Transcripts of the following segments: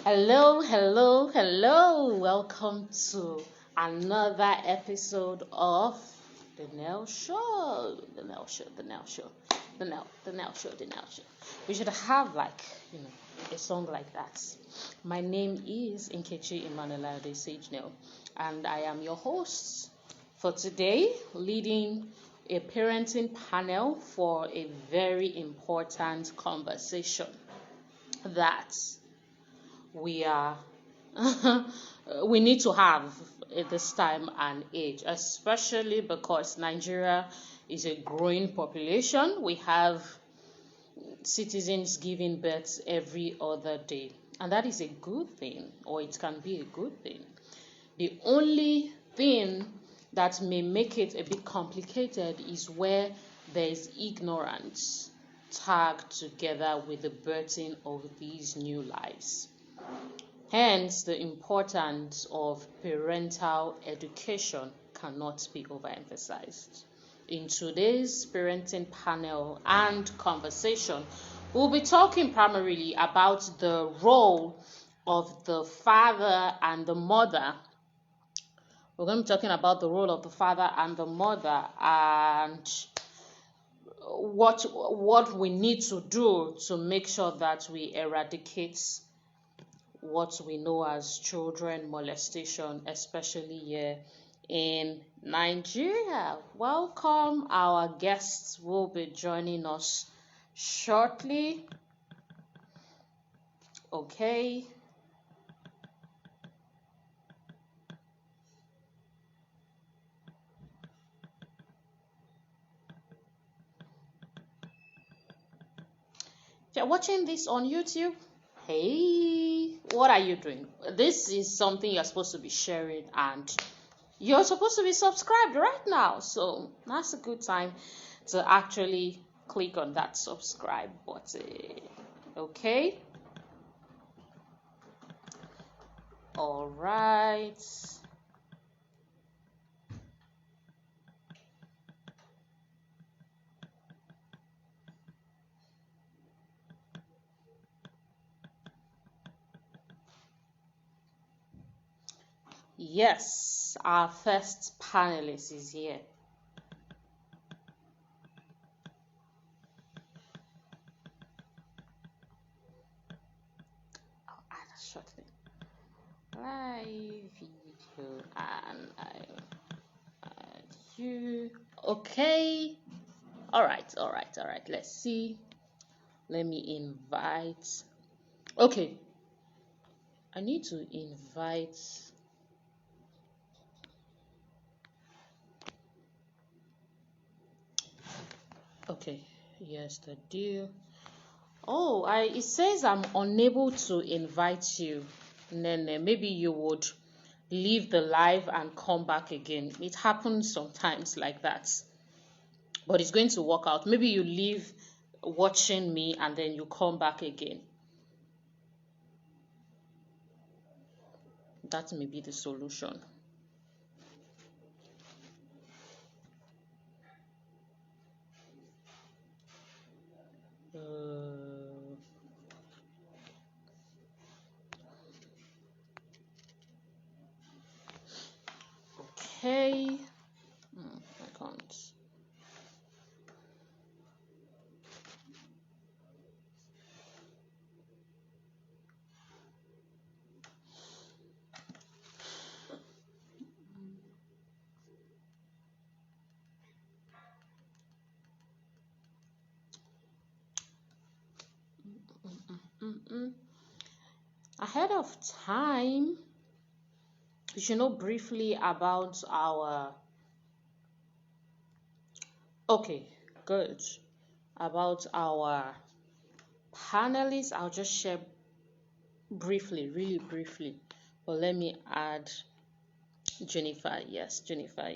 Hello, hello, hello. Welcome to another episode of the NEL Show. The NEL Show, the NEL Show, the NEL Show, the NEL Show. We should have a song like that. My name is Nkechi Emmanuel de Sage Nel, and I am your host for today, leading a parenting panel for a very important conversation that we need to have at this time and age, especially because Nigeria is a growing population. We have citizens giving birth every other day, and that is a good thing, or it can be a good thing. The only thing that may make it a bit complicated is where there is ignorance tagged together with the birthing of these new lives. Hence, the importance of parental education cannot be overemphasized. In today's parenting panel and conversation, we'll be talking primarily about the role of the father and the mother. We're going to be talking about the role of the father and the mother and what we need to do to make sure that we eradicate what we know as children molestation, especially here in Nigeria. Welcome. Our guests will be joining us shortly. Okay. If you're watching this on YouTube, hey, what are you doing? This is something you're supposed to be sharing, and you're supposed to be subscribed right now. So that's a good time to actually click on that subscribe button. Okay? All right. Yes, our first panelist is here. I'll add a short thing. Live video, and I'll add you. Okay. All right. Let's see. Let me invite. Okay. I need to invite. Okay, yes, the deal. Oh, it says I'm unable to invite you, Nnenne. Maybe you would leave the live and come back again. It happens sometimes like that, but it's going to work out. Maybe you leave watching me and then you come back again. That may be the solution. Okay. I can't. Ahead of time, we should know briefly about our. Okay, good. About our panelists, I'll just share briefly, really briefly. But let me add Junnifa. Yes, Junnifa.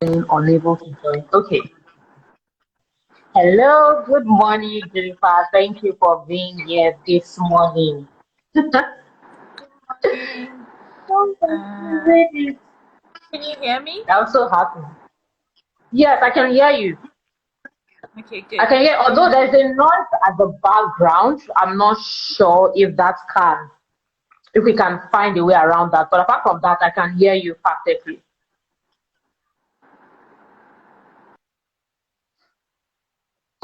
Unable to join. Okay. Hello, good morning, Junnifa. Thank you for being here this morning. Morning. Can you hear me? I'm so happy. Yes, I can hear you. Okay, I good. can hear, although there's a noise at the background. I'm not sure if we can find a way around that. But apart from that, I can hear you perfectly.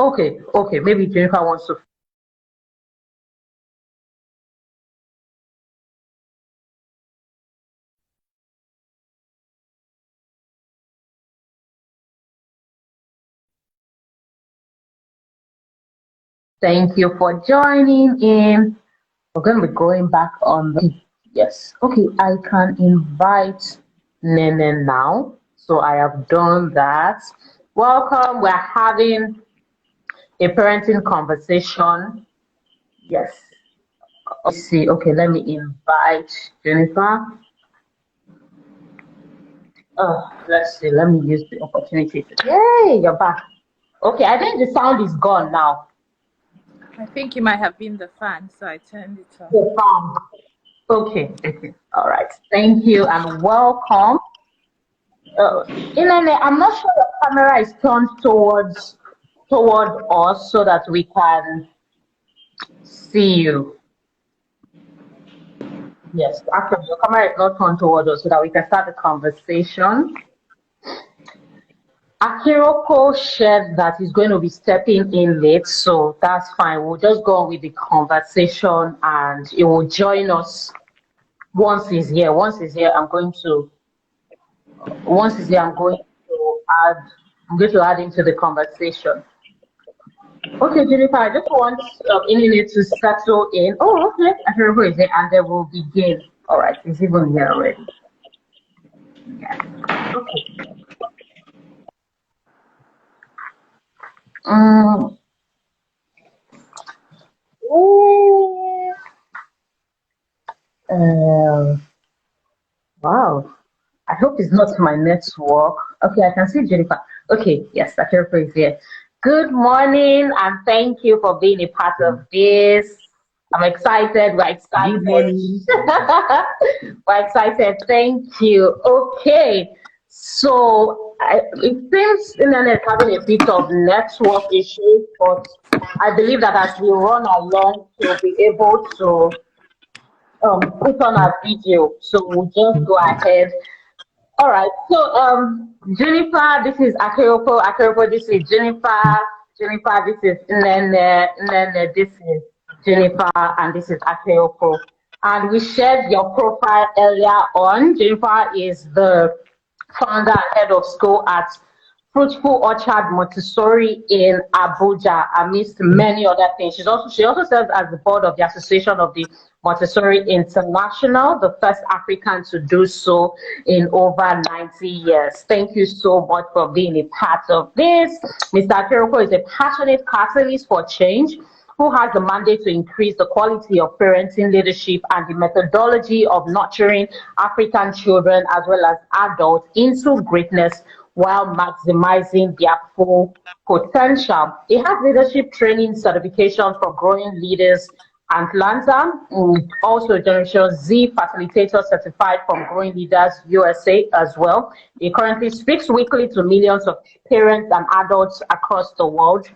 Okay, okay. Maybe Jennifer wants to. Thank you for joining in. We're going to be going back on the. Yes. Okay, I can invite Nnenne now. So I have done that. Welcome. We're having a parenting conversation. Yes. Let's see. Okay, let me invite Jennifer. Let's see. Let me use the opportunity. Yay, you're back. Okay, I think the sound is gone now. I think it might have been the fan, so I turned it off. The sound. Okay, okay. All right. Thank you and welcome. Nnenne, I'm not sure the camera is turned toward us so that we can see you. Yes, actually, your camera is not turned toward us so that we can start the conversation. Akinropo shared that he's going to be stepping in late, so that's fine. We'll just go on with the conversation and he will join us once he's here. Once he's here, I'm going to I'm going to add into the conversation. Okay, Jennifer, I just want Nnenne to settle in. Oh, okay. Akinropo is here and then we'll begin. All right, he's even here already. Yeah. Okay. Um, uh, wow. I hope it's not my network. Okay, I can see Jennifer. Okay, yes, Akinropo is here. Good morning and thank you for being a part of this. I'm excited. We're excited. Good morning. We're excited. Thank you. Okay, so it seems Nnenne is having a bit of network issues, but I believe that as we run along, she'll be able to put on our video. So we'll just go ahead. All right. So, Junnifa, this is Akinropo. Akinropo, this is Junnifa. Junnifa, this is Nnenne. Nnenne, this is Junnifa, and this is Akinropo. And we shared your profile earlier on. Junnifa is the founder and head of school at Fruitful Orchard Montessori in Abuja, amidst many other things. She also serves as the board of the Association of the Montessori International, the first African to do so in over 90 years. Thank you so much for being a part of this. Mr. Akinropo is a passionate catalyst for change who has the mandate to increase the quality of parenting leadership and the methodology of nurturing African children as well as adults into greatness while maximizing their full potential. It has leadership training certification for growing leaders Atlanta, also Generation Z facilitator certified from Growing Leaders USA as well. He currently speaks weekly to millions of parents and adults across the world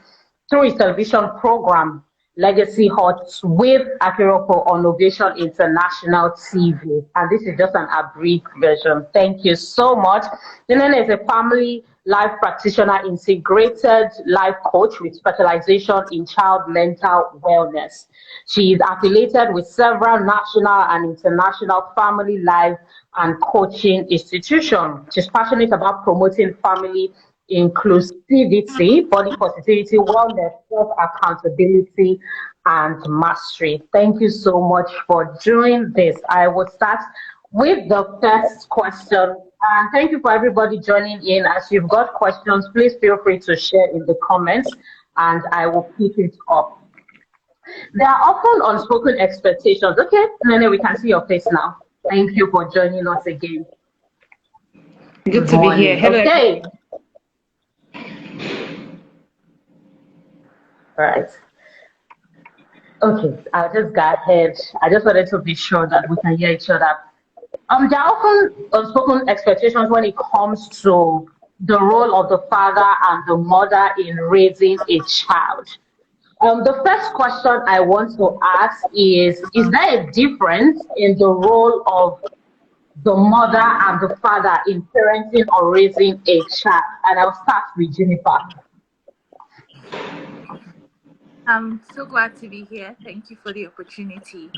through his television program LegacyHut with Akinropo on Ovation International TV. And this is just an abridged version. Thank you so much. Nnenne is a family life practitioner, integrated life coach with specialization in child mental wellness. She is affiliated with several national and international family life and coaching institutions. She's passionate about promoting family inclusivity, body positivity, wellness, self-accountability, and mastery. Thank you so much for doing this. I will start with the first question. And thank you for everybody joining in. As you've got questions, please feel free to share in the comments and I will pick it up. There are often unspoken expectations. Okay, Nnenne, we can see your face now. Thank you for joining us again. Good to be here. Hello. Okay. All right. Okay, I'll just go ahead. I just wanted to be sure that we can hear each other. There are often unspoken expectations when it comes to the role of the father and the mother in raising a child. The first question I want to ask is there a difference in the role of the mother and the father in parenting or raising a child? And I'll start with Junnifa. I'm so glad to be here. Thank you for the opportunity.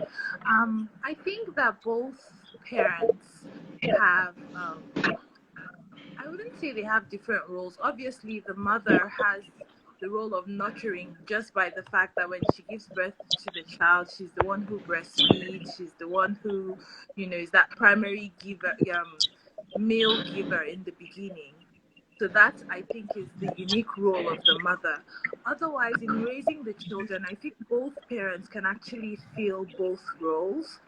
I think that both parents have, I wouldn't say they have different roles. Obviously, the mother has the role of nurturing just by the fact that when she gives birth to the child, she's the one who breastfeeds, she's the one who, is that primary giver, meal giver in the beginning. So that, I think, is the unique role of the mother. Otherwise, in raising the children, I think both parents can actually fill both roles,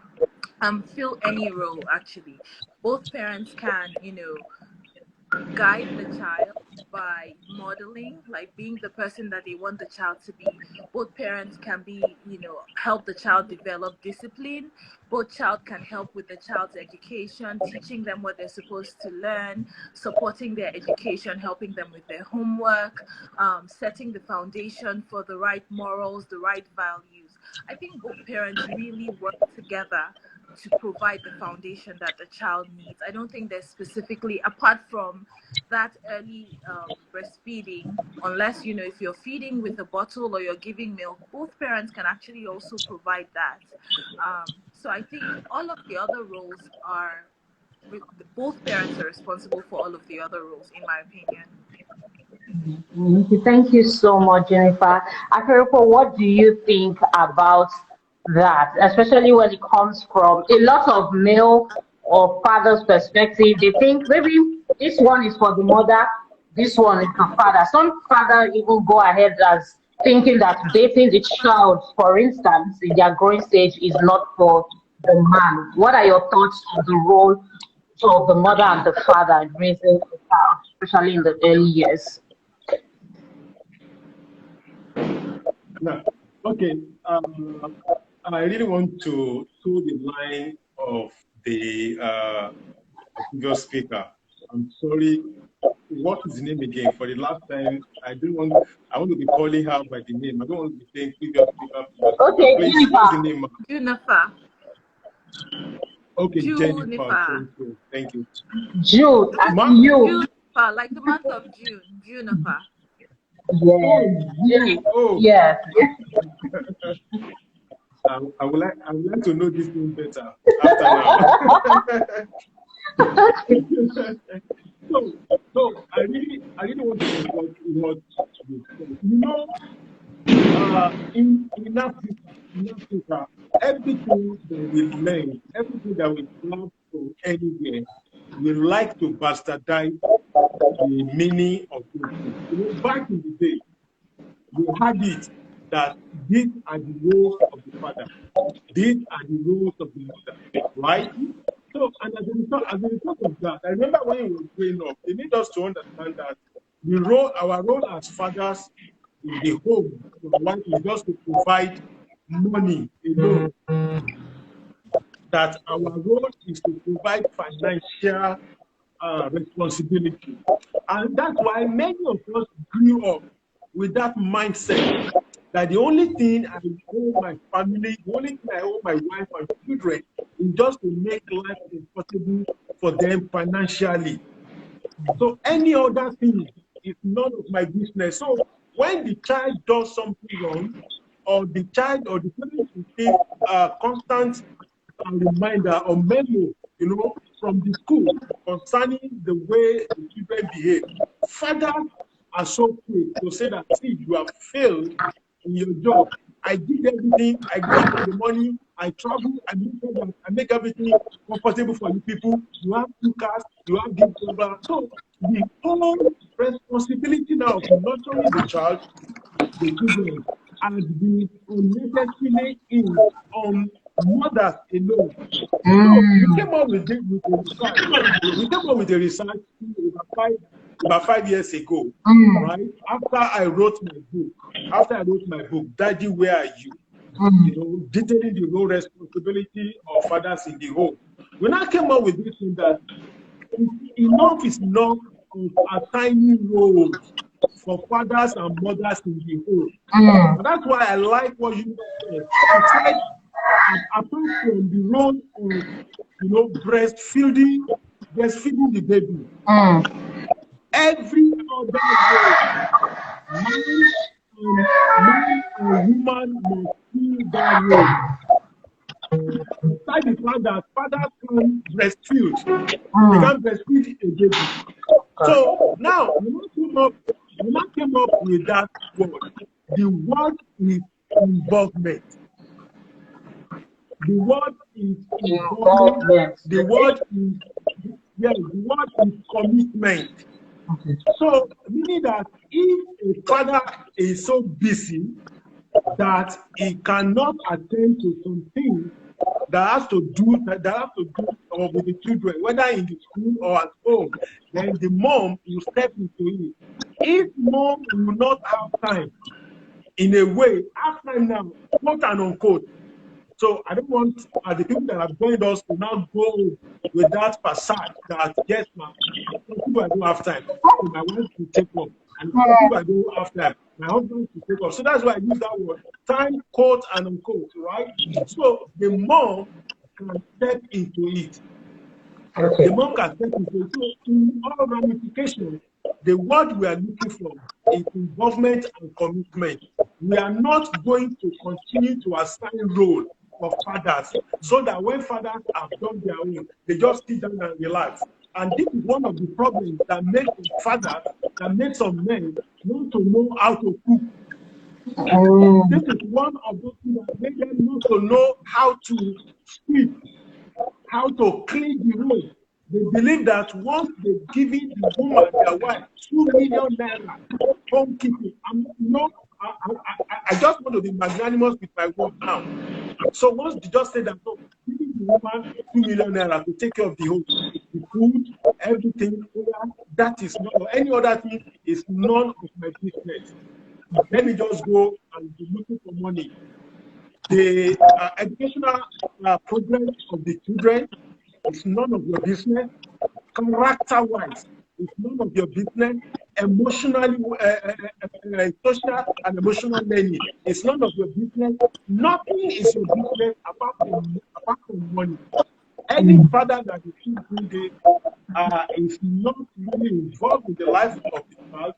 fill any role, actually. Both parents can, guide the child by modeling, like being the person that they want the child to be. Both parents can be, help the child develop discipline. Both child can help with the child's education, teaching them what they're supposed to learn, supporting their education, helping them with their homework, setting the foundation for the right morals, the right values. I think both parents really work together to provide the foundation that the child needs. I don't think there's specifically, apart from that early breastfeeding, unless, if you're feeding with a bottle or you're giving milk, both parents can actually also provide that. So I think all of the other roles are, both parents are responsible for all of the other roles, in my opinion. Thank you so much, Jennifer. Akinropo, what do you think about that, especially when it comes from a lot of male or father's perspective? They think maybe this one is for the mother, this one is for father. Some father even go ahead as thinking that dating the child, for instance, in their growing stage is not for the man. What are your thoughts on the role of the mother and the father in raising a child, especially in the early years? No. Okay. I really want to toe the line of the previous speaker. I'm sorry. What is the name again? For the last time, I want to be calling her by the name. I don't want to be saying previous speaker. Okay, please, what's the name? Junnifa. Okay, Junnifa. Thank you. June, and you. Junnifa, like the month of June. Junnifa. Yes. Oh. Yes. I would like to know this thing better after now. so I really want to support what you said. In Africa, everything that we learn, everything that we learn from anywhere, we like to bastardize the meaning of those things. Back in the day, we had it that these are the roles of the father, these are the roles of the mother, right? So, and as a result of that, I remember when we were growing up, they need us to understand that our role as fathers in the home, one is just to provide money alone. That our role is to provide financial responsibility. And that's why many of us grew up with that mindset that the only thing I owe my family, the only thing I owe my wife and children is just to make life possible for them financially. So any other thing is none of my business. So when the child does something wrong, or the child or the parent receive a constant reminder or memo, from the school concerning the way the children behave, fathers are so quick to say that, see, you have failed in your job. I did everything. I go out for the money. I travel. I make everything comfortable for you people. You have 2 cars. You have this, blah, blah. So the whole responsibility now of nurturing the child, the children, and the unnecessarily in on mothers alone. So we came up with the research. We came up with the research about 5 years ago, right? After I wrote my book, Daddy, Where Are You? You know, detailing the role responsibility of fathers in the home. We now came up with this thing that enough is enough of assigning roles for fathers and mothers in the home. And that's why I like what you said. You said, apart from the role of, you know, breastfeeding the baby, every other role, man and woman must fill that role. Despite the fact that fathers can breastfeed, they can breastfeed a baby. So now we not came up with that word. The word is involvement. The word is involvement. The word is commitment. So meaning that if a father is so busy that he cannot attend to some things that have to do with the children, whether in the school or at home, then the mom will step into it. If mom will not have time, in a way, have time now, quote and unquote. So I don't want the people that have joined us to now go with that facade that yes, my people I don't have time. My wife will take off. And people I don't have time. My husband will take off. So that's why I use that word, time, quote and unquote, right? So the mom can step into it. The mom can step into it. So in all ramifications, the word we are looking for is involvement and commitment. We are not going to continue to assign role of fathers so that when fathers have done their own, they just sit down and relax. And this is one of the problems that makes fathers, that makes some men not to know how to cook. This is one of those things that make them not to know how to speak, how to clean the room. They believe that once they've given the woman, their wife, 2 million naira home keeping, I just want to be magnanimous with my work now. So once they just say that, no, giving the woman 2 million naira to take care of the home, the food, everything, that is not, or any other thing is none of my business. Let me just go and be looking for money. The educational progress of the children is none of your business. Character-wise, it's none of your business. Emotionally, social and emotional learning, it's none of your business. Nothing is your business apart from money. Any father that is doing this is not really involved in the life of the child,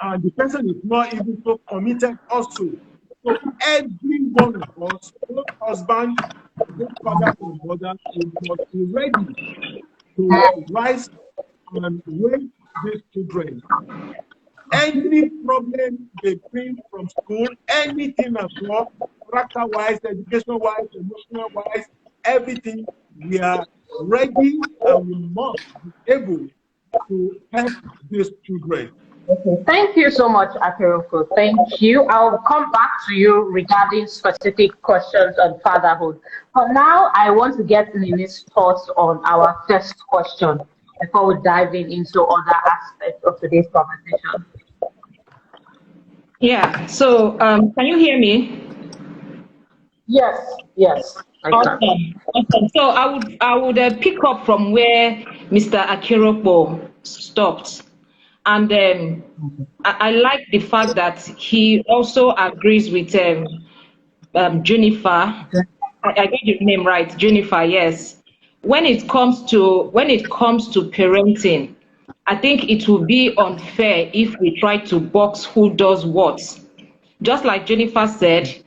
and the person is not even so committed also. So every one of us, both husbands, both father and mother, must be ready to rise and raise these children. Any problem they bring from school, anything at all, character-wise, education-wise, emotional-wise, everything, we are ready and we must be able to help these children. Okay, thank you so much, Akinropo. Thank you. I'll come back to you regarding specific questions on fatherhood. For now, I want to get Nnenne's thoughts on our first question before we dive into other aspects of today's conversation. Yeah, so can you hear me? Yes. Awesome. So I would pick up from where Mr. Akinropo stopped. And I like the fact that he also agrees with Junnifa. I get your name right, Junnifa. Yes. When it comes to parenting, I think it will be unfair if we try to box who does what. Just like Junnifa said,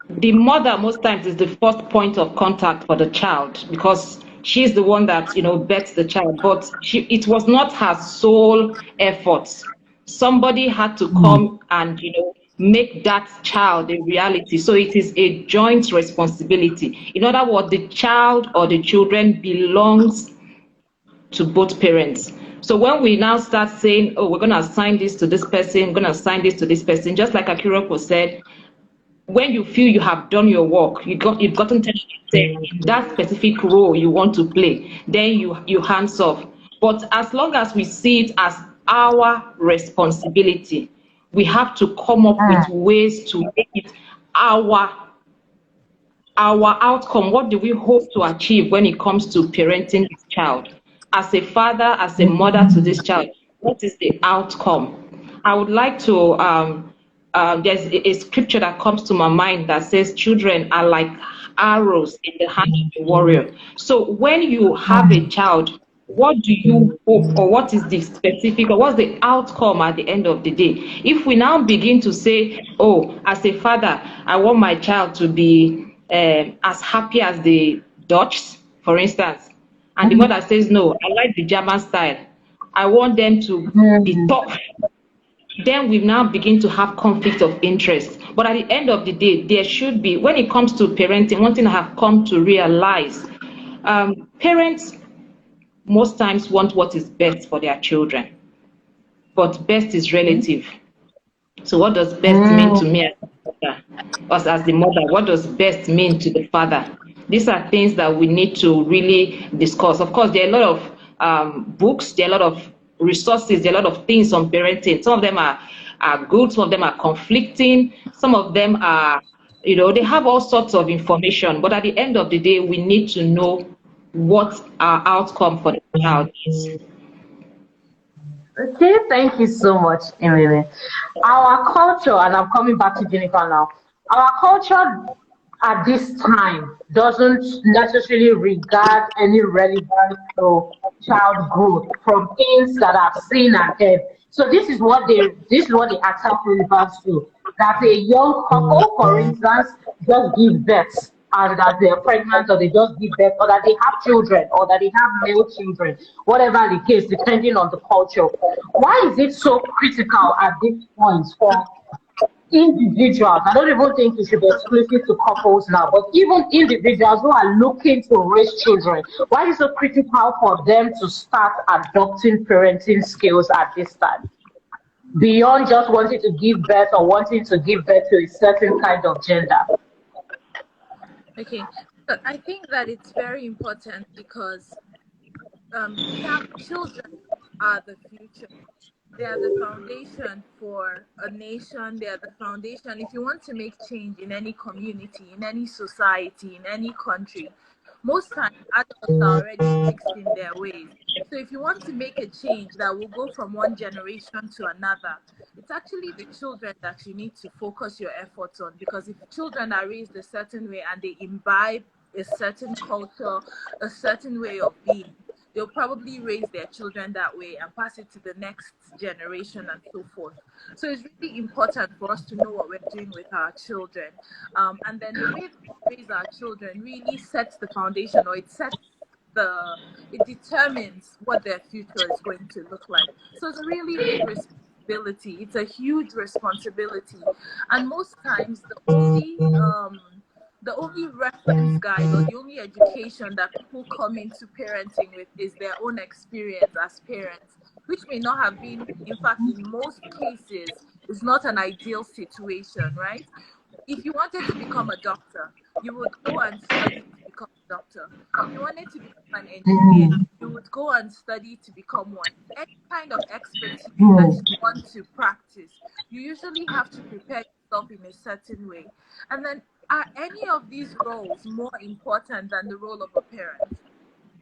the mother most times is the first point of contact for the child because she's the one that births the child. But it was not her sole effort. Somebody had to come and make that child a reality. So it is a joint responsibility. In other words, the child or the children belongs to both parents. So when we now start saying, oh, we're going to assign this to this person, we're going to assign this to this person, just like Akinropo said, when you feel you have done your work, you've gotten 10 in that specific role you want to play, then you hands off. But as long as we see it as our responsibility, we have to come up with ways to make it our outcome. What do we hope to achieve when it comes to parenting this child? As a father, as a mother to this child, what is the outcome? I would like to, there's a scripture that comes to my mind that says children are like arrows in the hand of a warrior. So when you have a child, what do you hope, or what is the specific, or what's the outcome at the end of the day? If we now begin to say, oh, as a father, I want my child to be as happy as the Dutch, for instance, and the mother says, no, I like the German style, I want them to be tough, then we now begin to have conflict of interest. But at the end of the day, there should be, when it comes to parenting, one thing I have come to realize, parents most times want what is best for their children, but best is relative. So what does best mean to me as a mother? Us as the mother, what does best mean to the father? These are things that we need to really discuss. Of course, there are a lot of books, there are a lot of resources, there are a lot of things on parenting. Some of them are good, some of them are conflicting, some of them are, they have all sorts of information. But at the end of the day, we need to know what our outcome for the child is. Okay, thank you so much, Emily. Our culture, and I'm coming back to Junnifa now. Our culture at this time doesn't necessarily regard any relevance to child growth from things that I've seen and heard. So this is what they attach relevance to. That a young couple, for instance, just give birth and that they're pregnant or they just give birth or that they have children or that they have male children, whatever the case, depending on the culture. Why is it so critical at this point for individuals? I don't even think it should be exclusive to couples now, but even individuals who are looking to raise children, why is it so critical for them to start adopting parenting skills at this time? Beyond just wanting to give birth or wanting to give birth to a certain kind of gender. Okay, but I think that it's very important because children are the future. They are the foundation for a nation. They are the foundation. If you want to make change in any community, in any society, in any country, most times adults are already fixed in their ways. So if you want to make a change that will go from one generation to another, it's actually the children that you need to focus your efforts on, because if children are raised a certain way and they imbibe a certain culture, a certain way of being, they'll probably raise their children that way and pass it to the next generation and so forth. So it's really important for us to know what we're doing with our children. And then the way we raise our children really sets the foundation, or it determines what their future is going to look like. So it's a really big responsibility. It's a huge responsibility. And most times the only reference guide or the only education that people come into parenting with is their own experience as parents, which may not have been, in fact, in most cases, is not an ideal situation, right? If you wanted to become a doctor, you would go and study to become a doctor. If you wanted to become an engineer, you would go and study to become one. Any kind of expertise that you want to practice, you usually have to prepare yourself in a certain way. And then, are any of these roles more important than the role of a parent?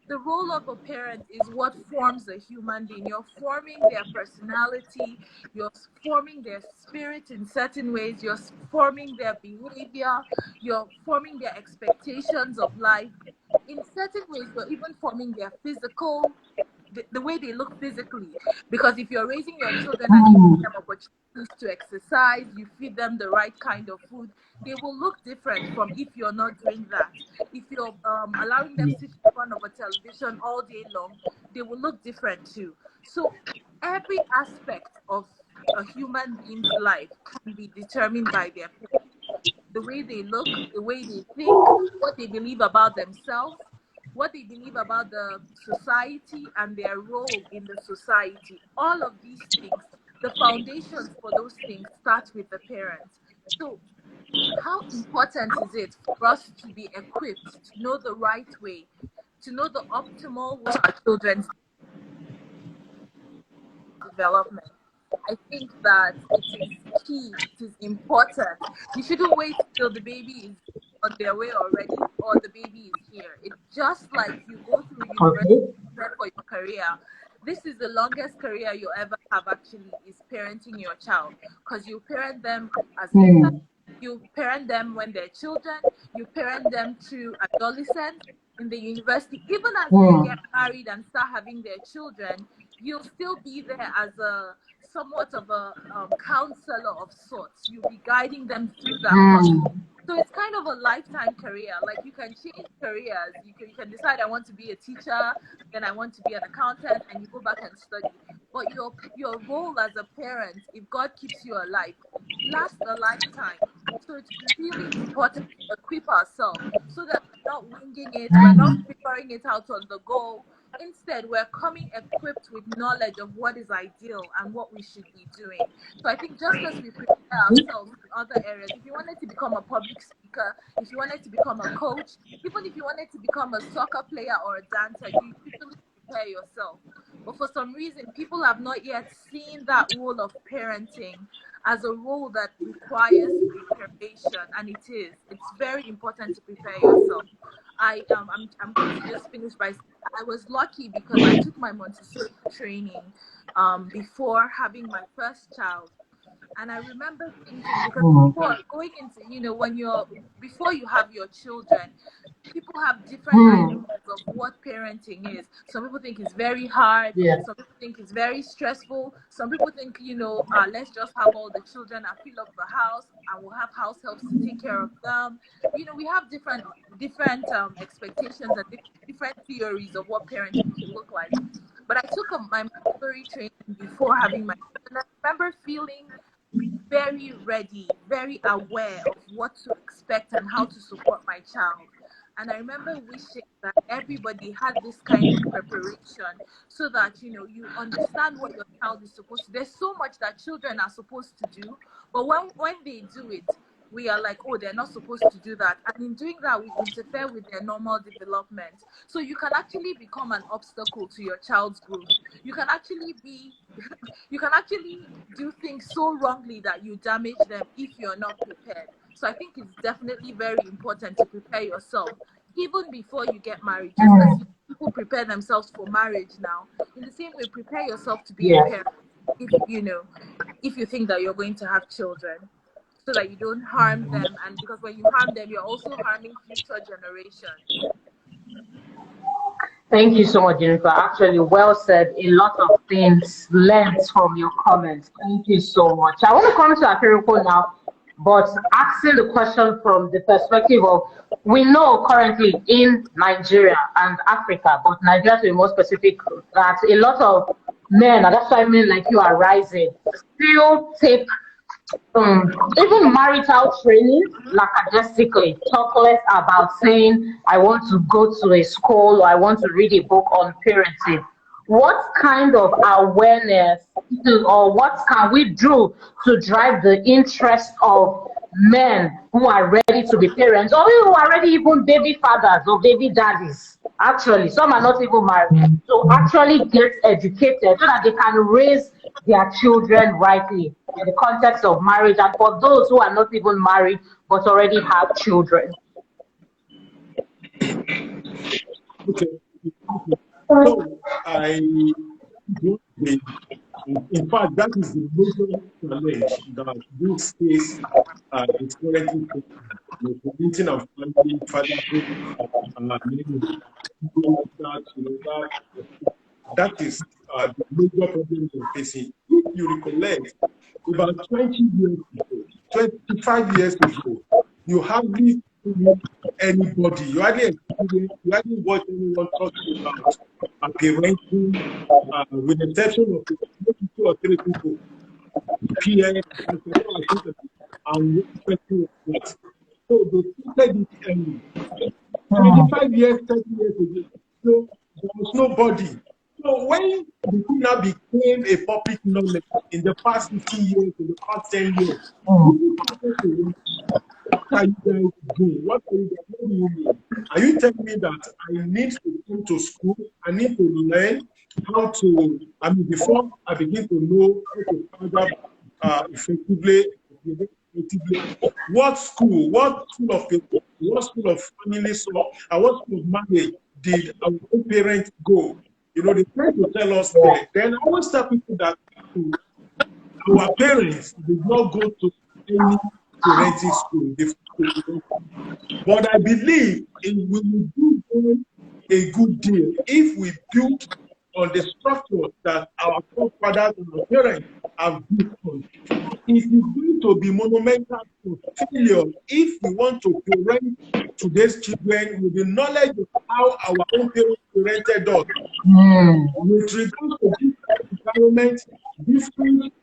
The role of a parent is what forms a human being. You're forming their personality, you're forming their spirit in certain ways, you're forming their behavior, you're forming their expectations of life. In certain ways, you're even forming their physical, the way they look physically. Because if you're raising your children and you give them opportunities to exercise, you feed them the right kind of food, they will look different from if you're not doing that. If you're allowing them to sit in front of a television all day long, they will look different too. So every aspect of a human being's life can be determined by their parents. The way they look, the way they think, what they believe about themselves, what they believe about the society and their role in the society. All of these things, the foundations for those things start with the parents. So how important is it for us to be equipped to know the right way, to know the optimal way our children's development? I think that it is key, it is important. You shouldn't wait till the baby is on their way already or the baby is here. It's just like you go through university for your career. This is the longest career you'll ever have, actually, is parenting your child, because you parent them as infants, you parent them when they're children, you parent them through adolescence, in the university, even as they get married and start having their children. You'll still be there as a somewhat of a counselor of sorts. You'll be guiding them through that process. So it's kind of a lifetime career. Like, you can change careers. You can decide, I want to be a teacher, then I want to be an accountant, and you go back and study. But your role as a parent, if God keeps you alive, lasts a lifetime. So it's really important to equip ourselves so that we're not winging it, we're not figuring it out on the go. Instead, we're coming equipped with knowledge of what is ideal and what we should be doing. So I think just as we prepare ourselves in other areas, if you wanted to become a public speaker, if you wanted to become a coach, even if you wanted to become a soccer player or a dancer, you usually prepare yourself. But for some reason, people have not yet seen that role of parenting as a role that requires preparation, and it is. It's very important to prepare yourself. I'm going to just finish by saying I was lucky because I took my Montessori training before having my first child. And I remember thinking, because before going into, before you have your children, people have different ideas of what parenting is. Some people think it's very hard. Some people think it's very stressful. Some people think, let's just have all the children and fill up the house, and we'll have house helps to take care of them. We have different expectations and different theories of what parenting should look like. But I took my Montessori training before having my children. I remember feeling very ready, very aware of what to expect and how to support my child. And I remember wishing that everybody had this kind of preparation so that, you understand what your child is supposed to do. There's so much that children are supposed to do, but when they do it, we are like, oh, they're not supposed to do that. And in doing that, we interfere with their normal development. So you can actually become an obstacle to your child's growth. You can actually do things so wrongly that you damage them if you're not prepared. So I think it's definitely very important to prepare yourself, even before you get married. Just as people prepare themselves for marriage now, in the same way, prepare yourself to be a parent if you think that you're going to have children, so that you don't harm them. And because when you harm them, you're also harming future generations. Thank you so much, Junnifa. Actually, well said. A lot of things learned from your comments. Thank you so much. I want to come to Akinropo now, but asking the question from the perspective of, we know currently in Nigeria and Africa, but Nigeria to be more specific, that a lot of men, and that's why men like you are rising, still take even marital training lackadaisically, talk less about saying, I want to go to a school or I want to read a book on parenting. What kind of awareness or what can we do to drive the interest of men who are ready to be parents, or who are already even baby fathers or baby daddies? Actually, some are not even married. So actually get educated so that they can raise their children rightly in the context of marriage, and for those who are not even married but already have children. Okay. So in fact, that is the major challenge that this case is currently presenting of family, fatherhood, that is the major problem we're facing. If you recollect, about 20 years ago, 25 years ago, you hardly see anybody, you hardly watch anyone talking about parenting, with the exception of 2 or 3 people, PN, and that. So they started it early. 25 years, 30 years ago, so there was nobody. So when the thing now became a public knowledge in the past 15 years, in the past 10 years, What are you guys doing? What are you guys, what do you mean? Are you telling me that I need to come to school, I need to learn how to, I mean, before I begin to know how to father effectively, what school of people, what school of family law, and what school of marriage did our own parents go? You know, they try to tell us there. Then I always tell people that our parents did not go to any parenting school. But I believe we will do them a good deal if we build on the structure that our forefathers and our parents have built on. It is going to be monumental to failure if we want to parent today's children with the knowledge of how our own parents parented us. With regards to different environment, different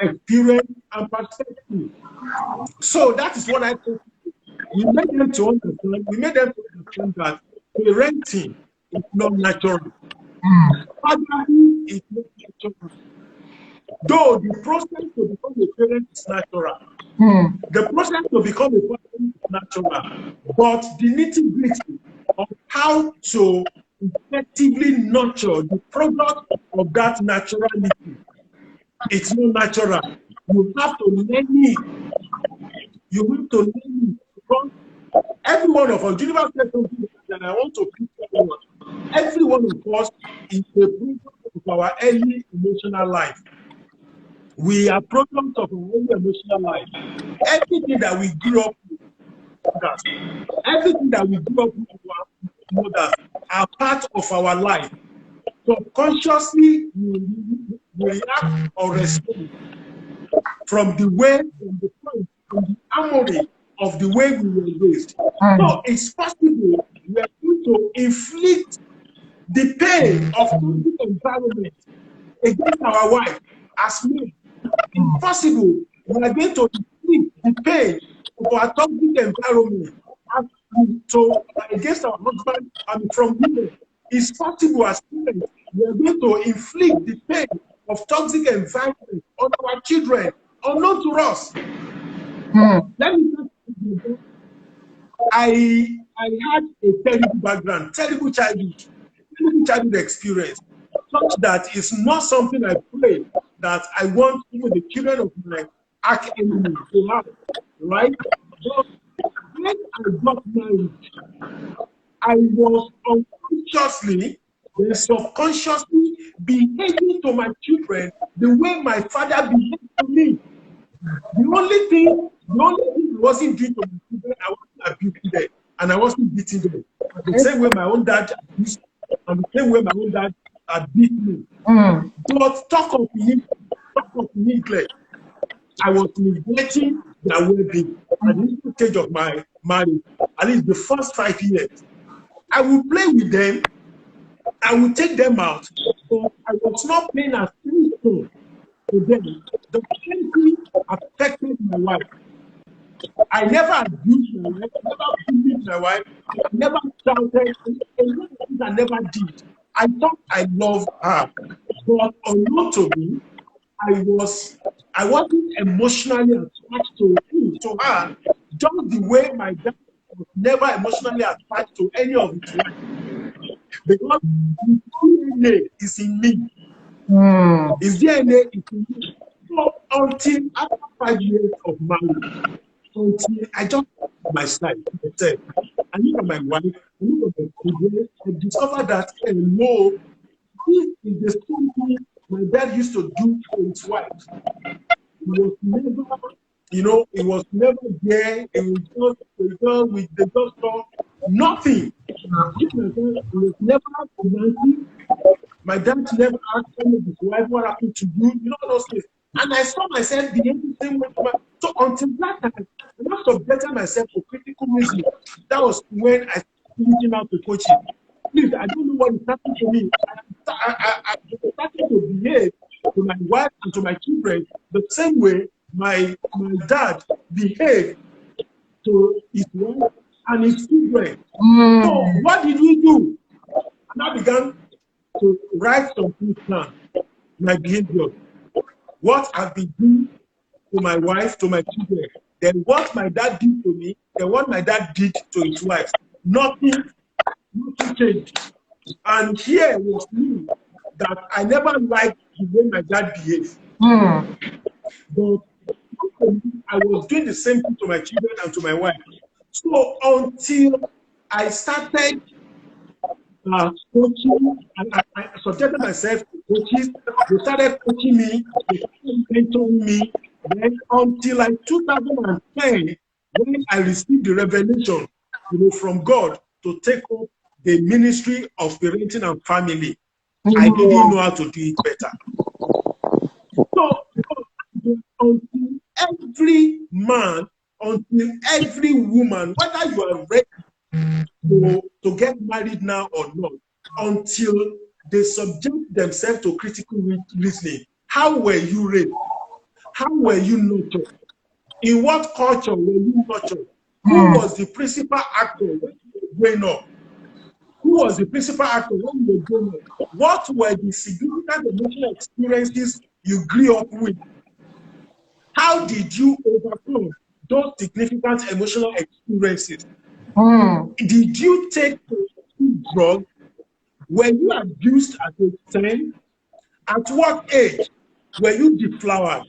experience and perspective. So that is what I think. We made them to understand that parenting is not natural. Fathering is not natural. Though the process to become a parent is natural. The process to become a father is natural. But the nitty-gritty of how to effectively nurture the product of that naturality, it's not natural. You have to learn it. You have to learn it. Because every one of us, Junnifa said something that I want to pick up. Every one of us is a product of our early emotional life. We are products of our early emotional life. Everything that we grew up with, everything that we grew up with our mothers are part of our life. Subconsciously, we react or respond from the way, from the point, from the harmony of the way we were raised. So it's possible we are going to inflict the pain of the environment against our wife as men. It's possible we are going to inflict the pain of our toxic environment against our husband and from women. It's possible as parents we are going to inflict the pain of toxic environment on our children, unknown to us. Let me tell you, I had a terrible background, terrible childhood experience, such that it's not something I pray that I want even the children of my arch enemy to have, right? But when I got married, I was unconsciously and subconsciously behaving to my children the way my father behaved to me. The only thing I wasn't doing to my children, I wasn't abusing them and I wasn't beating them. The same way my own dad abused and the same way my own dad beat me. But talk of neglect. I was neglecting their well-being at the initial stage of my marriage, at least the first 5 years. I would play with them, I would take them out, but I was not paying attention to them. The same thing affected my wife. I never abused my wife, I never bullied my wife, I never shouted, I never did. I thought I loved her, but unknown to me, I wasn't emotionally attached to her, just the way my dad was never emotionally attached to any of his wives. Because his DNA is in me. His DNA is in me. So until after 5 years of marriage, until I just myself, I look at my wife, I look at my children, I discovered that no, this is the same thing my dad used to do to his wife. He was never, it was never there. It was just, they just saw nothing. It was never romantic. My dad never asked any of his wife what happened to you, those things. And I saw myself behaving the same way. So until that time, I not subjected myself to critical reasoning. That was when I started reaching out to coaching. Please, I don't know what is happening to me. I started to behave to my wife and to my children the same way my dad behaved to his wife and his children. So what did we do? And I began to write some things down, my behavior. What I've been doing to my wife, to my children, then what my dad did to me, then what my dad did to his wife. Nothing changed. And here was me that I never liked the way my dad behaved. But I was doing the same thing to my children and to my wife. So until I started coaching, and I subjected myself to coaches, they started coaching me, they started mentoring me. Then until like 2010, when I received the revelation, from God to take up the ministry of parenting and family, I didn't know how to do it better. So until every man, until every woman, whether you are ready to get married now or not, until they subject themselves to critical listening. How were you raised? How were you nurtured? In what culture were you nurtured? Who was the principal actor when you were growing up? Who was the principal actor when you were growing up? What were the significant emotional experiences you grew up with? How did you overcome those significant emotional experiences? Did you take drugs? Were you abused at age 10? At what age were you deflowered?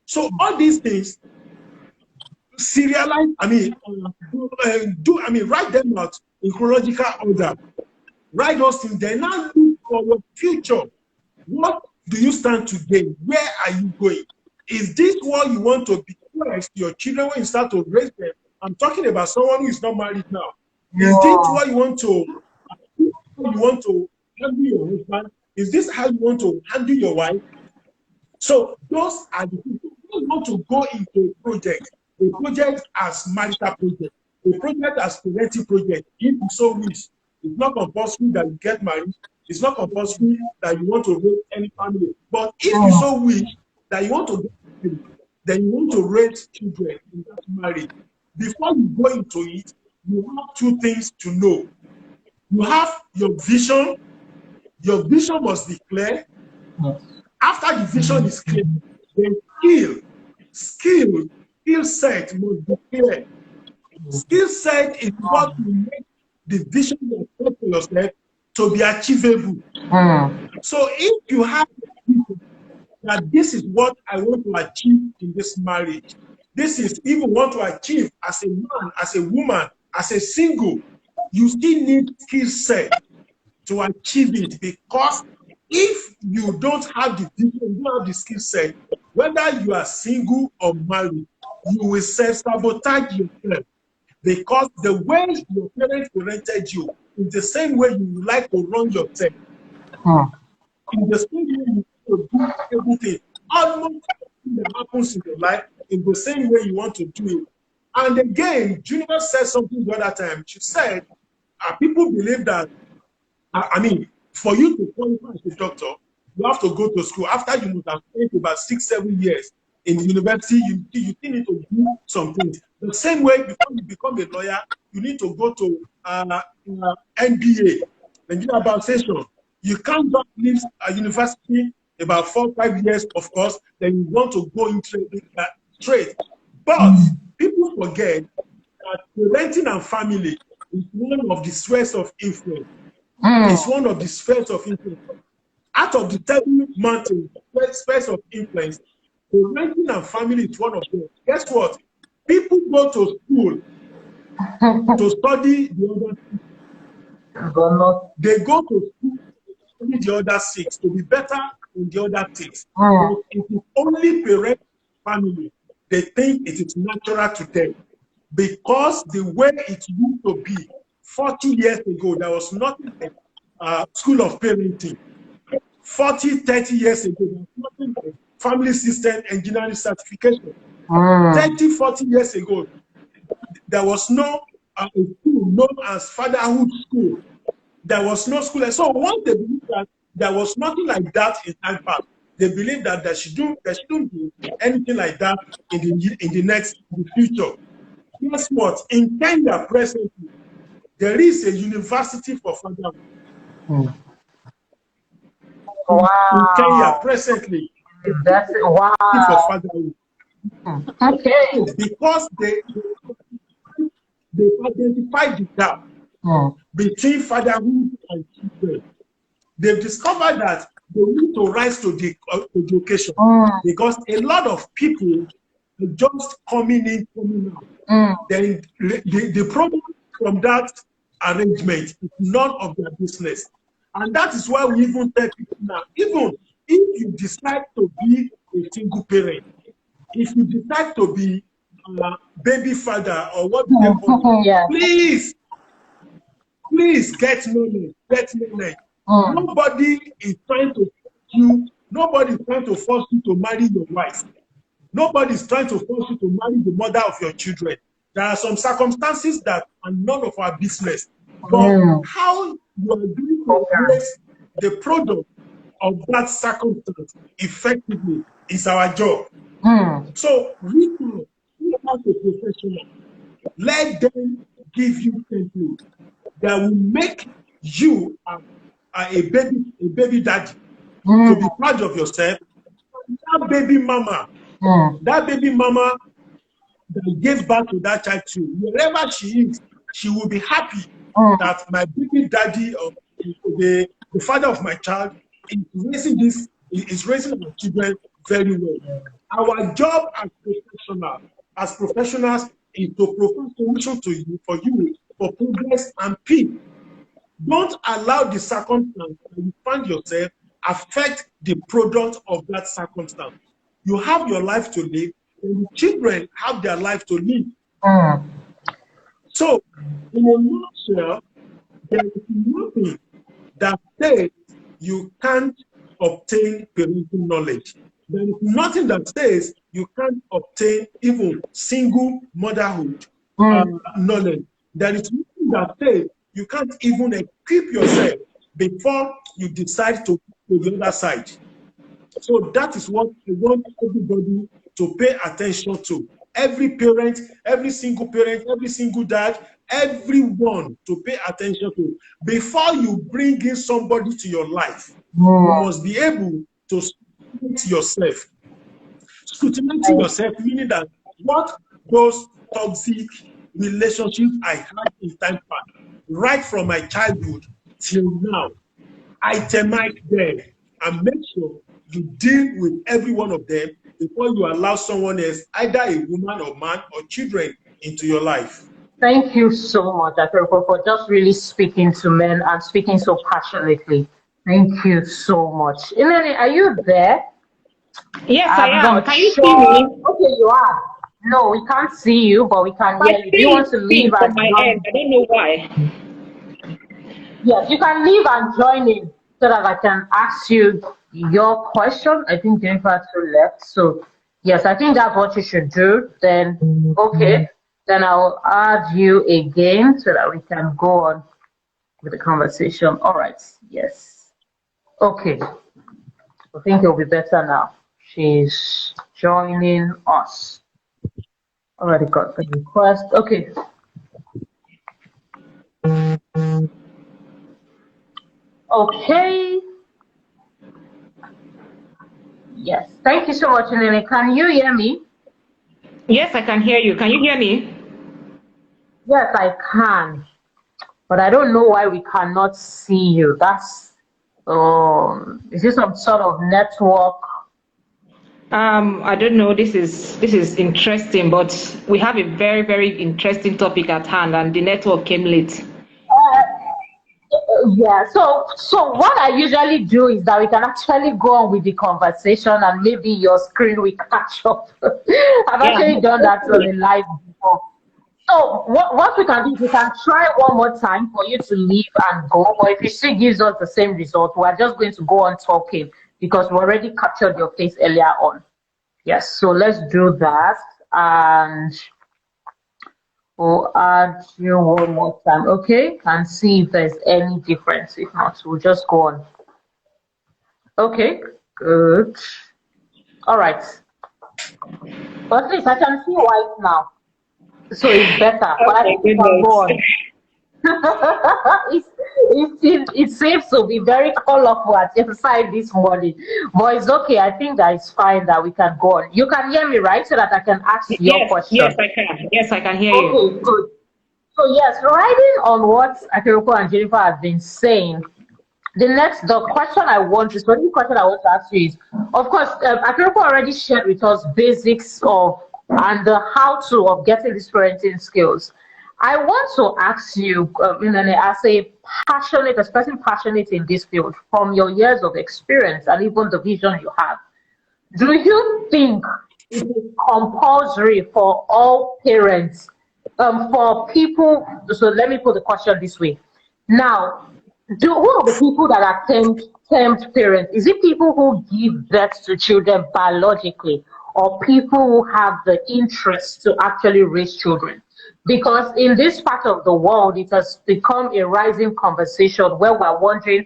So all these things, serialize, write them out in chronological order. Write those things. Then now look for your future. What do you stand to gain? Where are you going? Is this what you want to be to your children when you start to raise them? I'm talking about someone who is not married now. Is this what you want to handle your husband? Is this how you want to handle your wife? So those are the people who want to go into a project as marital project, a project as parenting project. If you so wish, it's not compulsory that you get married. It's not compulsory that you want to raise any family. But if you so wish that you want to get married, then you want to raise children in that marriage. Before you go into it, you have two things to know. You have your vision. Your vision must be clear. After the vision is clear, then skill set must be clear. Skill set is what will make the vision you have set for yourself to be achievable. So if you have that this is what I want to achieve in this marriage, this is even want to achieve as a man, as a woman, as a single, you still need skill set to achieve it, because if you don't have the vision, you don't have the skill set, whether you are single or married, you will self-sabotage yourself, because the way your parents parented you is the same way you would like to run yourself. In the same way you want to do everything, almost everything that happens in your life, in the same way you want to do it. And again, Junnifa said something the other time. She said, people believe that, for you to qualify as a doctor, you have to go to school. After you must have spent about 6-7 years in the university, you still need to do something. The same way, before you become a lawyer, you need to go to NBA, Nigeria Bar Session. You can't just leave a university about 4-5 years, of course, then you want to go into trade. But people forget that parenting and family is one of the spheres of influence. It's one of the spheres of influence. Out of the 7 mountains, spheres of influence, parenting and family is one of them. Guess what? People go to school to study the other 6. They go to school to study the other 6 to be better in the other 6. But it is only parent family. They think it is natural to them, because the way it used to be 40 years ago, there was nothing like school of parenting. 40-30 years ago, there was nothing like family system engineering certification. 30-40 years ago, there was no school known as fatherhood school. There was no school. So once they believe that there was nothing like that in time past, they believe that there shouldn't be anything like that in the future. Guess what? In Kenya presently, there is a university for fatherhood. Wow. In Kenya presently, That's wow. for fatherhood. Okay. Because they identified the gap between fatherhood and children. They've discovered that they need to rise to the occasion because a lot of people are just coming in, coming out. Then the problem from that arrangement is none of their business. And that is why we even tell people now, even if you decide to be a single parent, if you decide to be a baby father or what do they call it, please get knowledge, get knowledge. Nobody is trying to force you, nobody is trying to force you to marry your wife. Nobody is trying to force you to marry the mother of your children. There are some circumstances that are none of our business. But how you are going to raise the product of that circumstance effectively is our job. So we as a professional, let them give you templates that will make you a baby daddy to be proud of yourself. That baby mama that gave birth to that child too, wherever she is, she will be happy that my baby daddy or the father of my child is raising my children very well. Our job as professionals is to provide solution to you for progress and peace. Don't allow the circumstance that you find yourself affect the product of that circumstance. You have your life to live, and the children have their life to live. So, in a nutshell, there is nothing that says you can't obtain parental knowledge. There is nothing that says you can't obtain even single motherhood knowledge. There is nothing that says you can't even equip yourself before you decide to go to the other side. So that is what I want everybody to pay attention to. Every parent, every single dad, everyone to pay attention to. Before you bring in somebody to your life, you must be able to scrutinize yourself. Scrutinizing yourself, meaning that what those toxic relationships I had in time past, right from my childhood till now, itemize them and make sure you deal with every one of them before you allow someone else, either a woman or man or children, into your life. Thank you so much, Akinropo, for just really speaking to men and speaking so passionately. Thank you so much. Nnenne, are you there? Yes, I I'm am. not Can you sure. see me? Okay, you are. No, we can't see you, but we can My hear you. Do you screen want is to leave big from and my end. join? I don't know why. Yes, you can leave and join in so that I can ask you your question. I think Junnifa too left. So, yes, I think that's what you should do. Then, okay, then I'll add you again so that we can go on with the conversation. All right, yes. Okay, I think it'll be better now. She's joining us. Already got the request. Okay. Okay. Yes. Thank you so much, Nnenne. Can you hear me? Yes, I can hear you. Can you hear me? Yes, I can. But I don't know why we cannot see you. That's is this some sort of network? I don't know. This is interesting, but we have a very, very interesting topic at hand, and the network came late. Yeah. So what I usually do is that we can actually go on with the conversation, and maybe your screen will catch up. I've Yeah. actually done that on a live before. So what we can do is we can try one more time for you to leave and go. But if it still gives us the same result, we're just going to go on talking because we already captured your face earlier on. Yes, so let's do that. And we'll add you one more time, okay? And see if there's any difference. If not, we'll just go on. Okay, good. All right. But at least I can see white now. So it's better. But I Okay, think we can go goodness. on. it seems to be very colorful at your side this morning, but it's okay. I think that it's fine that we can go on. You can hear me, right? So that I can ask your Yes, yes, question. I can. Yes, I can hear you. Okay, good. So yes, riding on what Akinropo and Jennifer have been saying, the question I want is the only question I want to ask you is, of course, Akinropo already shared with us basics of and the how to of getting these parenting skills. I want to ask you, Nnenne, as a person passionate in this field, from your years of experience and even the vision you have, do you think it is compulsory for all parents, for people? So let me put the question this way. Now, who are the people that are termed parents? Is it people who give birth to children biologically, or people who have the interest to actually raise children? Because in this part of the world, it has become a rising conversation where we're wondering,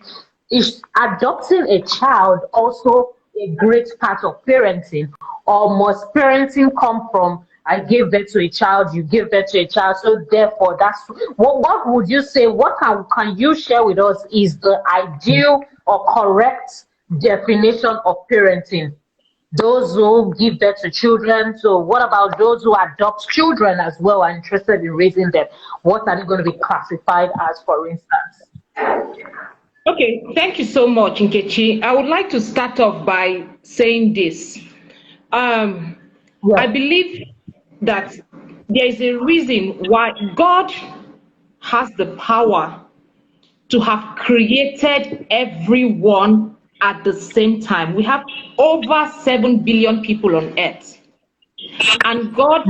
is adopting a child also a great part of parenting, or must parenting come from I give birth to a child, you give birth to a child, so therefore that's what would you say? What can you share with us is the ideal or correct definition of parenting? Those who give birth to children. So what about those who adopt children as well and interested in raising them? What are they going to be classified as, for instance? Okay, thank you so much, Nkechi. I would like to start off by saying this. Yeah. I believe that there is a reason why God has the power to have created everyone at the same time. We have over 7 billion people on earth. And God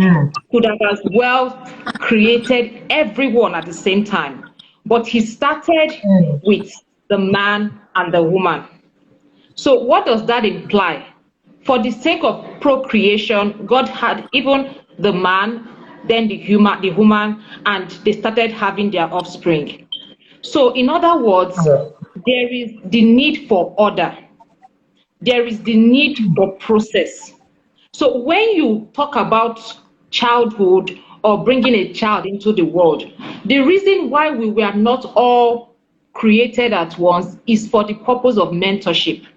could have as well created everyone at the same time. But he started with the man and the woman. So what does that imply? For the sake of procreation, God had even the man, then the woman, and they started having their offspring. So in other words, there is the need for order. There is the need for process. So when you talk about childhood or bringing a child into the world, the reason why we were not all created at once is for the purpose of mentorship.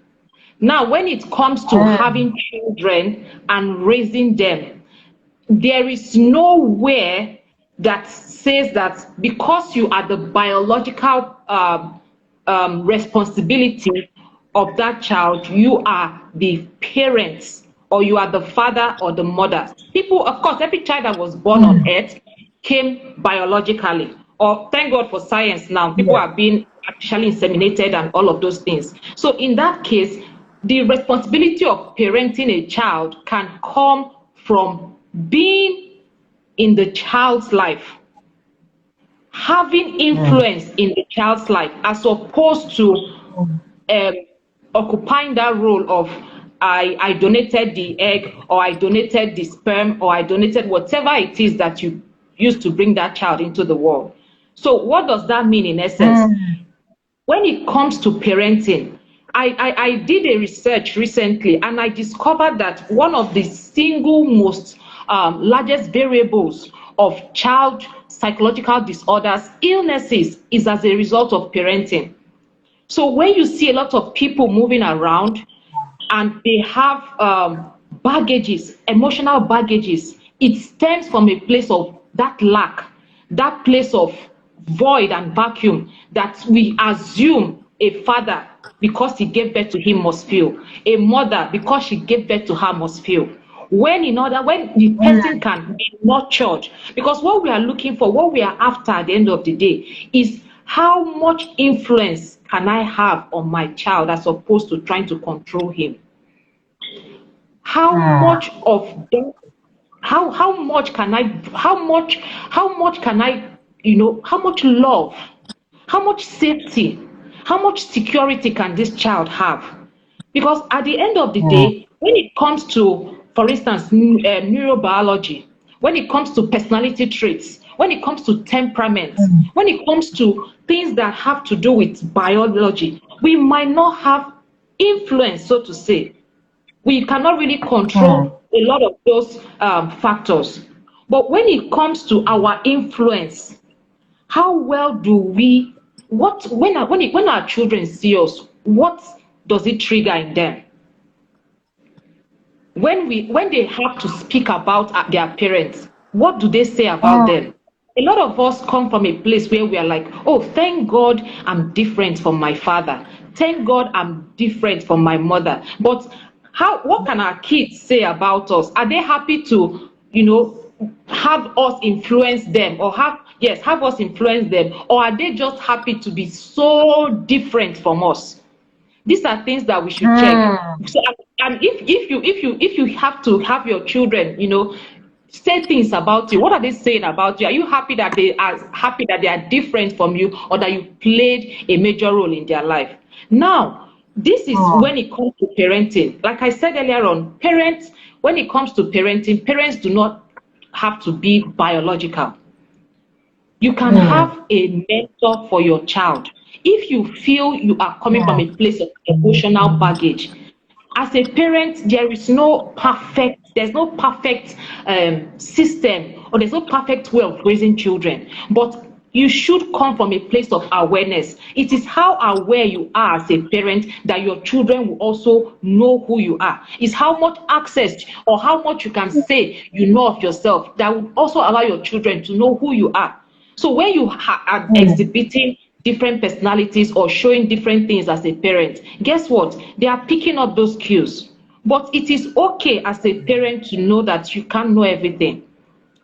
Now, when it comes to having children and raising them, there is nowhere that says that because you are the biological responsibility of that child, you are the parents or you are the father or the mother. People, of course, every child that was born on earth came biologically. Or thank God for science now, people are being artificially inseminated and all of those things. So in that case, the responsibility of parenting a child can come from being in the child's life, having influence in the child's life, as opposed to occupying that role of I donated the egg, or I donated the sperm, or I donated whatever it is that you used to bring that child into the world. So what does that mean in essence? When it comes to parenting, I did a research recently, and I discovered that one of the single most largest variables of child psychological disorders, illnesses, is as a result of parenting. So when you see a lot of people moving around and they have baggages, emotional baggages, it stems from a place of that lack, that place of void and vacuum that we assume a father, because he gave birth to him, must feel. A mother, because she gave birth to her, must feel. When the person can be nurtured, because what we are looking for, what we are after at the end of the day is how much influence can I have on my child as opposed to trying to control him? How much of that, how much can I, how much can I, how much love, how much safety, how much security can this child have? Because at the end of the day, when it comes to, for instance, neurobiology, when it comes to personality traits, when it comes to temperament, when it comes to things that have to do with biology, we might not have influence, so to say. We cannot really control a lot of those factors. But when it comes to our influence, how well do we, when our children see us, what does it trigger in them? When they have to speak about their parents, what do they say about them? A lot of us come from a place where we are like, oh, thank God I'm different from my father. Thank God I'm different from my mother. But what can our kids say about us? Are they happy to, have us influence them, or have us influence them, or are they just happy to be so different from us? These are things that we should check. So, and if you have to have your children, say things about you, what are they saying about you? Are you happy that they are different from you, or that you played a major role in their life? Now, this is when it comes to parenting. Like I said earlier on, when it comes to parenting, parents do not have to be biological. You can have a mentor for your child. If you feel you are coming from a place of emotional baggage, as a parent, there's no perfect system, or there's no perfect way of raising children. But you should come from a place of awareness. It is how aware you are as a parent that your children will also know who you are. It's how much access or how much you can say you know of yourself that will also allow your children to know who you are. So when you are exhibiting different personalities or showing different things as a parent, guess what? They are picking up those cues. But it is okay as a parent to know that you can't know everything.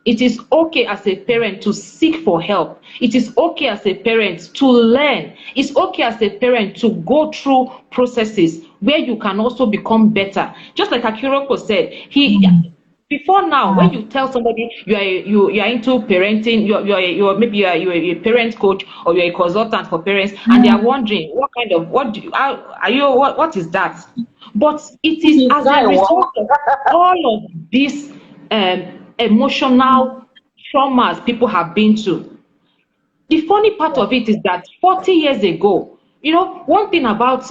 It is okay as a parent to seek for help. It is okay as a parent to learn. It's okay as a parent to go through processes where you can also become better. Just like Akinropo said, before now, when you tell somebody you are into parenting, maybe you're a parent coach, or you're a consultant for parents, and they are wondering what is that? But it is as a result of all of these emotional traumas people have been to. The funny part of it is that 40 years ago, one thing about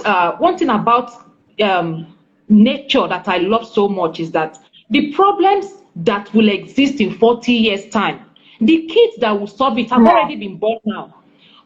nature that I love so much is that the problems that will exist in 40 years' time, the kids that will solve it have already been born now.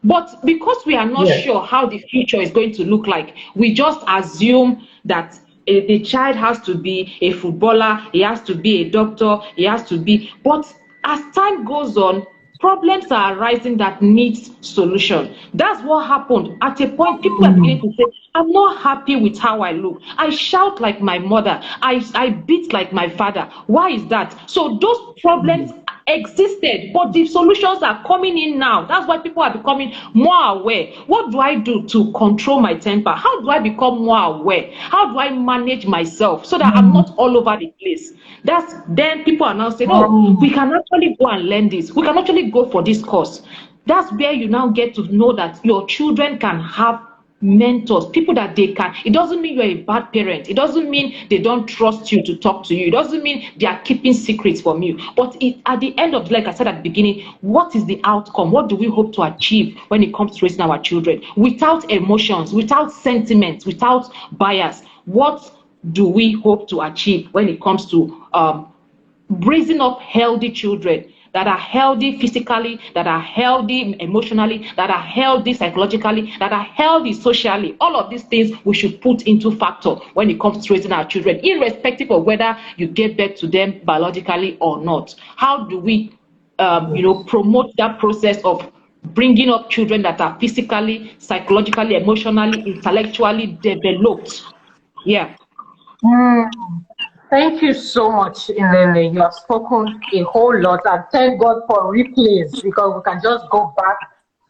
But because we are not sure how the future is going to look like, we just assume that the child has to be a footballer, he has to be a doctor, he has to be. But as time goes on, problems are arising that needs solution. That's what happened. At a point, people are beginning to say, I'm not happy with how I look. I shout like my mother. I beat like my father. Why is that? So those problems existed, but the solutions are coming in now. That's why people are becoming more aware. What do I do to control my temper? How do I become more aware? How do I manage myself so that I'm not all over the place? Then people are now saying, oh, we can actually go and learn this. We can actually go for this course. That's where you now get to know that your children can have mentors, people that they can. It doesn't mean you're a bad parent. It doesn't mean they don't trust you to talk to you. It doesn't mean they are keeping secrets from you. But at the end of, like I said at the beginning, what is the outcome? What do we hope to achieve when it comes to raising our children? Without emotions, without sentiments, without bias, what do we hope to achieve when it comes to raising up healthy children that are healthy physically, that are healthy emotionally, that are healthy psychologically, that are healthy socially? All of these things we should put into factor when it comes to raising our children, irrespective of whether you gave birth to them biologically or not. How do we promote that process of bringing up children that are physically, psychologically, emotionally, intellectually developed? Yeah. Thank you so much, Nnenne. You have spoken a whole lot, and thank God for replays, because we can just go back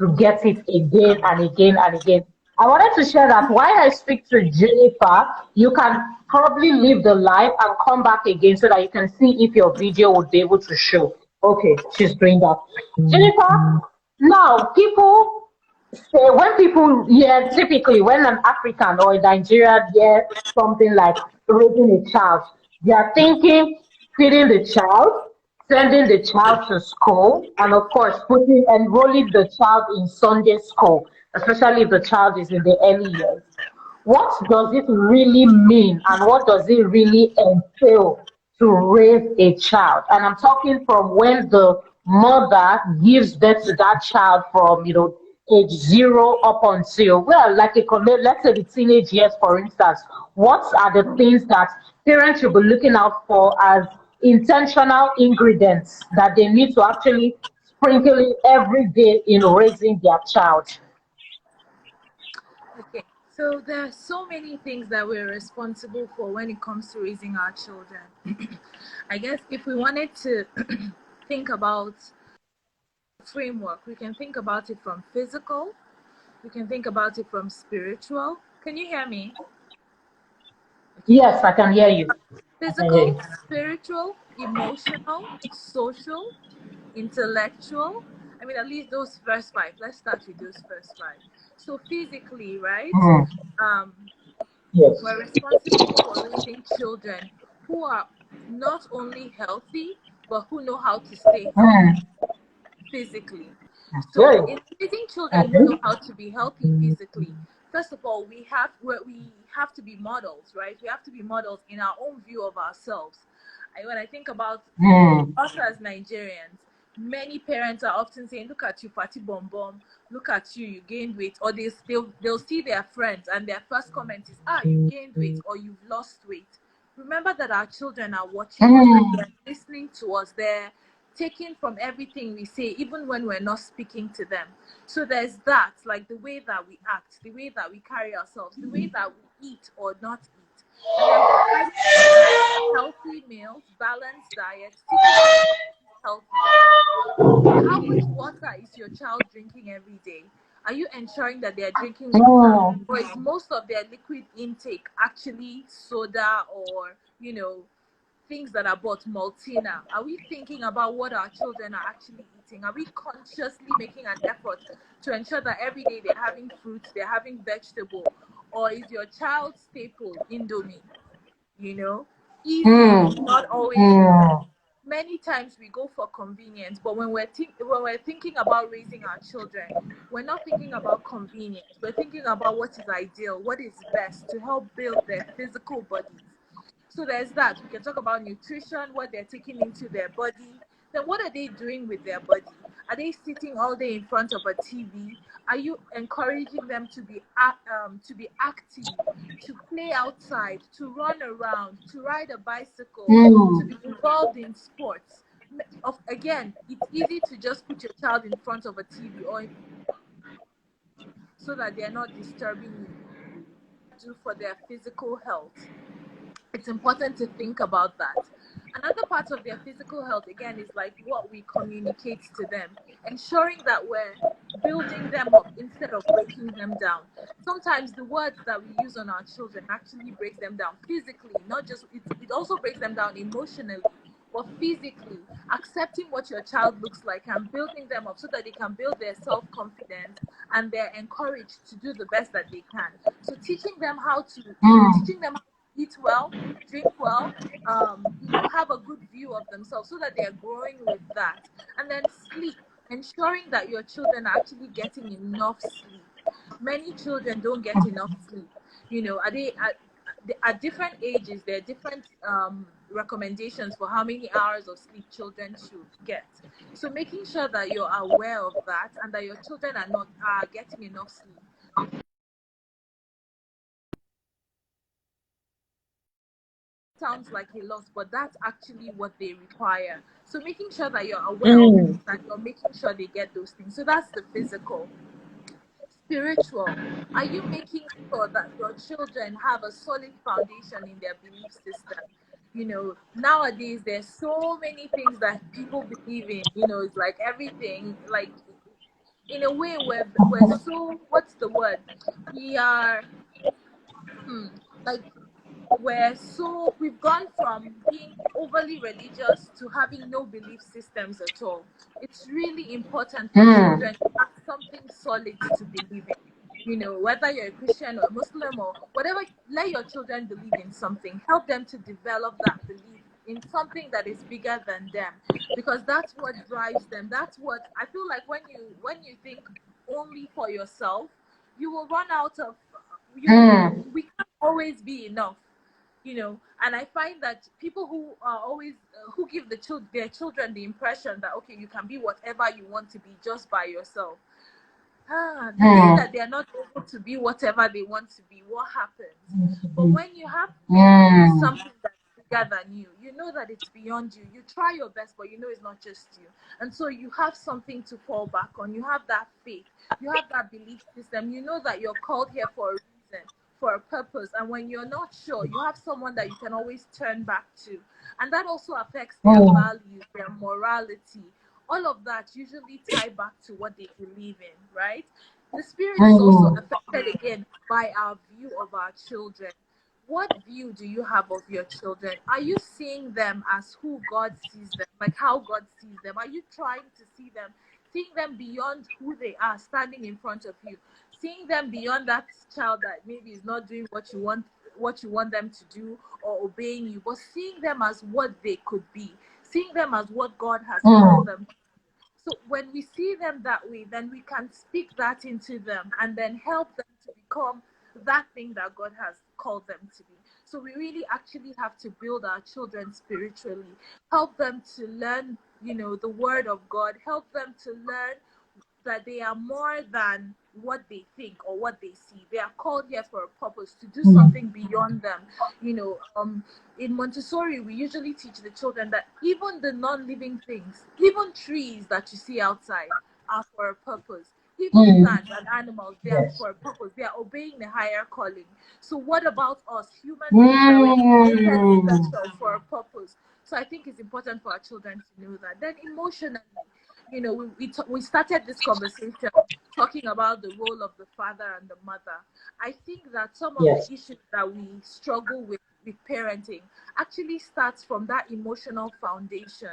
to get it again and again and again. I wanted to share that while I speak to Junnifa, you can probably leave the live and come back again so that you can see if your video would be able to show. Okay, she's doing that. Junnifa, now people say, when people hear, typically when an African or a Nigerian hear something like raising a child, they are thinking feeding the child, sending the child to school, and of course enrolling the child in Sunday school, especially if the child is in the early years. What does it really mean, and what does it really entail to raise a child? And I'm talking from when the mother gives birth to that child from, age 0 up until, well, like let's say the teenage years, for instance. What are the things that parents should be looking out for as intentional ingredients that they need to actually sprinkle in every day in raising their child? Okay, so there are so many things that we're responsible for when it comes to raising our children. I guess if we wanted to think about framework, we can think about it from physical, we can think about it from spiritual. Can you hear me? Yes, I can hear you. I can hear Physical, you. spiritual, emotional, social, intellectual. I mean, at least those first five. Let's start with those first five. So physically, right? Mm, Um, yes. we're responsible for raising children who are not only healthy, but who know how to stay healthy Mm, physically. So okay. in raising children who know Okay. how to be healthy physically, first of all, we have to be models, right? We have to be models in our own view of ourselves. When I think about Mm, us as Nigerians, many parents are often saying, "Look at you, party bomb bomb. Look at you, you gained weight." Or they'll see their friends, and their first comment is, "Ah, you gained weight or you've lost weight." Remember that our children are watching us, and mm, they're listening to us. They're taking from everything we say, even when we're not speaking to them. So there's that, like the way that we act, the way that we carry ourselves, the way that we eat or not eat. And then providing healthy meals, balanced diet, teaching them healthy. How much water is your child drinking every day? Are you ensuring that they are drinking water, mm, or is most of their liquid intake actually soda or things that are bought Maltina? Are we thinking about what our children are actually eating? Are we consciously making an effort to ensure that every day they're having fruits, they're having vegetable, or is your child's staple Indomie? Easy, mm, not always the best. mm, Many times we go for convenience, but when we're thinking about raising our children, we're not thinking about convenience. We're thinking about what is ideal, what is best to help build their physical bodies. So there's that. We can talk about nutrition, what they're taking into their body. Then what are they doing with their body? Are they sitting all day in front of a TV? Are you encouraging them to be active, to play outside, to run around, to ride a bicycle, to mm. be involved in sports? Again, it's easy to just put your child in front of a TV or so that they're not disturbing you. Do for their physical health. It's important to think about that. Another part of their physical health, again, is like what we communicate to them, ensuring that we're building them up instead of breaking them down. Sometimes the words that we use on our children actually breaks them down physically, not just, it also breaks them down emotionally, but physically, accepting what your child looks like and building them up so that they can build their self-confidence and they're encouraged to do the best that they can. So teaching them how to eat well, drink well, have a good view of themselves so that they're growing with that. And then sleep, ensuring that your children are actually getting enough sleep. Many children don't get enough sleep. Are they at different ages? There are different recommendations for how many hours of sleep children should get. So making sure that you're aware of that and that your children are getting enough sleep. Sounds like a lot, but that's actually what they require. So making sure that you're aware of Mm, that, you're making sure they get those things. So that's the physical. Spiritual. Are you making sure that your children have a solid foundation in their belief system? Nowadays there's so many things that people believe in. It's like everything, like in a way we're so, what's the word? We are like we've gone from being overly religious to having no belief systems at all. It's really important for mm, children to have something solid to believe in. Whether you're a Christian or a Muslim or whatever, let your children believe in something. Help them to develop that belief in something that is bigger than them, because that's what drives them. That's what I feel like when you think only for yourself, you will run out of you mm, we can't always be enough. And I find that people who are always who give their children the impression that, okay, you can be whatever you want to be just by yourself. The day that they are not able to be whatever they want to be, what happens? But when you have something that's bigger than you, you know that it's beyond you. You try your best, but you know it's not just you. And so you have something to fall back on. You have that faith. You have that belief system. You know that you're called here for a reason, for a purpose. And when you're not sure, you have someone that you can always turn back to. And that also affects their values, their morality. All of that usually tie back to what they believe in, right? The spirit is also affected again by our view of our children. What view do you have of your children? Are you seeing them as who God sees them, like how God sees them? Are you trying to seeing them beyond who they are, standing in front of you, seeing them beyond that child that maybe is not doing what you want them to do or obeying you, but seeing them as what they could be, seeing them as what God has called them. So when we see them that way, then we can speak that into them and then help them to become that thing that God has called them to be. So we really actually have to build our children spiritually, help them to learn, the word of God, help them to learn that they are more than what they think or what they see. They are called here for a purpose, to do something beyond them. In Montessori, we usually teach the children that even the non-living things, even trees that you see outside, are for a purpose. Even plants and animals, they are for a purpose. They are obeying the higher calling. So what about us, human beings, that were created special for a purpose? So I think it's important for our children to know that. Then emotionally, we started this conversation talking about the role of the father and the mother. I think that some of the issues that we struggle with parenting actually starts from that emotional foundation.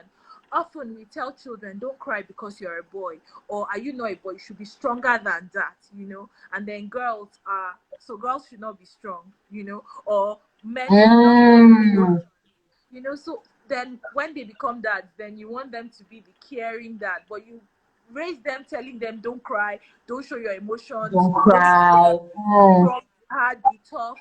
Often we tell children, don't cry because you're a boy, or are you not a boy? You should be stronger than that, And then girls should not be strong, or men should not be, so then when they become dads, then you want them to be the caring dad, but you raise them telling them, don't cry, don't show your emotions, Don't cry. strong, hard, be tough.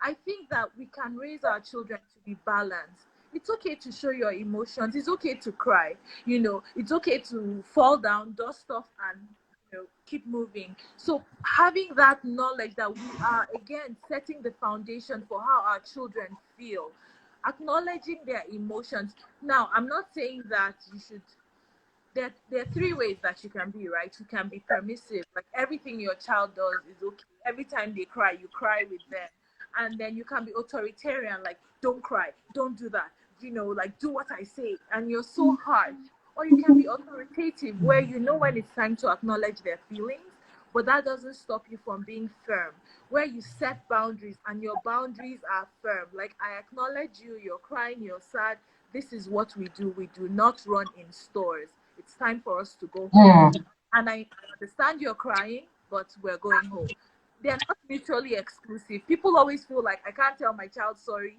I think that we can raise our children to be balanced. It's okay to show your emotions. It's okay to cry. It's okay to fall down, dust off, and keep moving. So having that knowledge that we are again setting the foundation for how our children feel, acknowledging their emotions. Now, I'm not saying that you should. There are three ways that you can be, right? You can be permissive, like everything your child does is okay. Every time they cry, you cry with them. And then you can be authoritarian, like don't cry, don't do that, like do what I say, and you're so hard. Or you can be authoritative, where you know when it's time to acknowledge their feelings, but that doesn't stop you from being firm, where you set boundaries and your boundaries are firm. Like, I acknowledge you, you're crying, you're sad. This is what we do. We do not run in stores. It's time for us to go home. And I understand you're crying, but we're going home. They're not mutually exclusive. People always feel like I can't tell my child sorry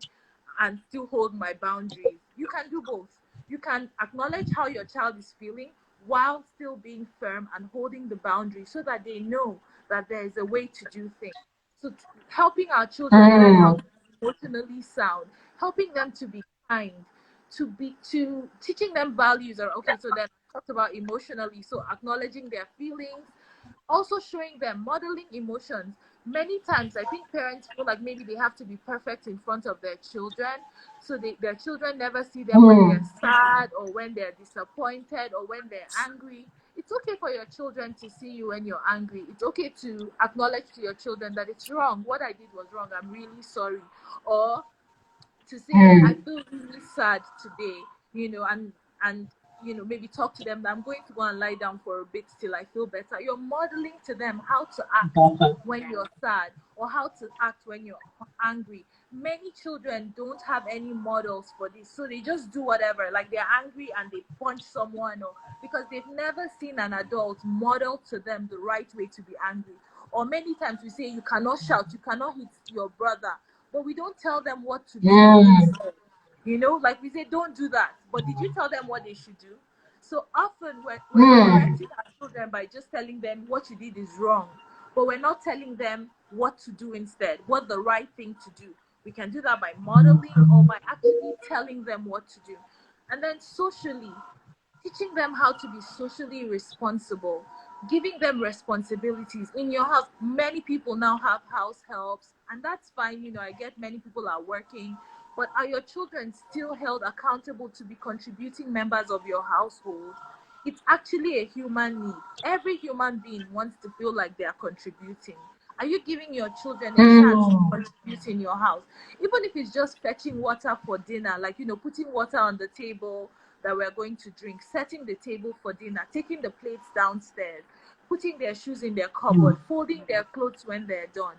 and still hold my boundaries. You can do both. You can acknowledge how your child is feeling while still being firm and holding the boundaries, so that they know that there is a way to do things. So helping our children learn how to be emotionally sound, helping them to be kind, to teaching them values. Or okay, so then I talked about emotionally, so acknowledging their feelings, also showing them, modeling emotions. Many times I think parents feel like maybe they have to be perfect in front of their children, so their children never see them when they're sad or when they're disappointed or when they're angry. It's okay for your children to see you when you're angry. It's okay to acknowledge to your children that it's wrong. What I did was wrong. I'm really sorry. Or to say, I feel really sad today, and maybe talk to them that I'm going to go and lie down for a bit till I feel better. You're modeling to them how to act when you're sad, or how to act when you're angry. Many children don't have any models for this, so they just do whatever. Like, they're angry and they punch someone, or because they've never seen an adult model to them the right way to be angry. Or many times we say you cannot shout, you cannot hit your brother, but we don't tell them what to do instead. Like we say, don't do that. But did you tell them what they should do? So often we're correcting our children by just telling them what you did is wrong, but we're not telling them what to do instead, what the right thing to do. We can do that by modeling or by actually telling them what to do. And then socially, teaching them how to be socially responsible, giving them responsibilities in your house. Many people now have house helps, and that's fine. I get many people are working, but are your children still held accountable to be contributing members of your household? It's actually a human need. Every human being wants to feel like they are contributing. Are you giving your children a chance to contribute in your house? Even if it's just fetching water for dinner, like, putting water on the table that we're going to drink, setting the table for dinner, taking the plates downstairs, putting their shoes in their cupboard, folding their clothes when they're done.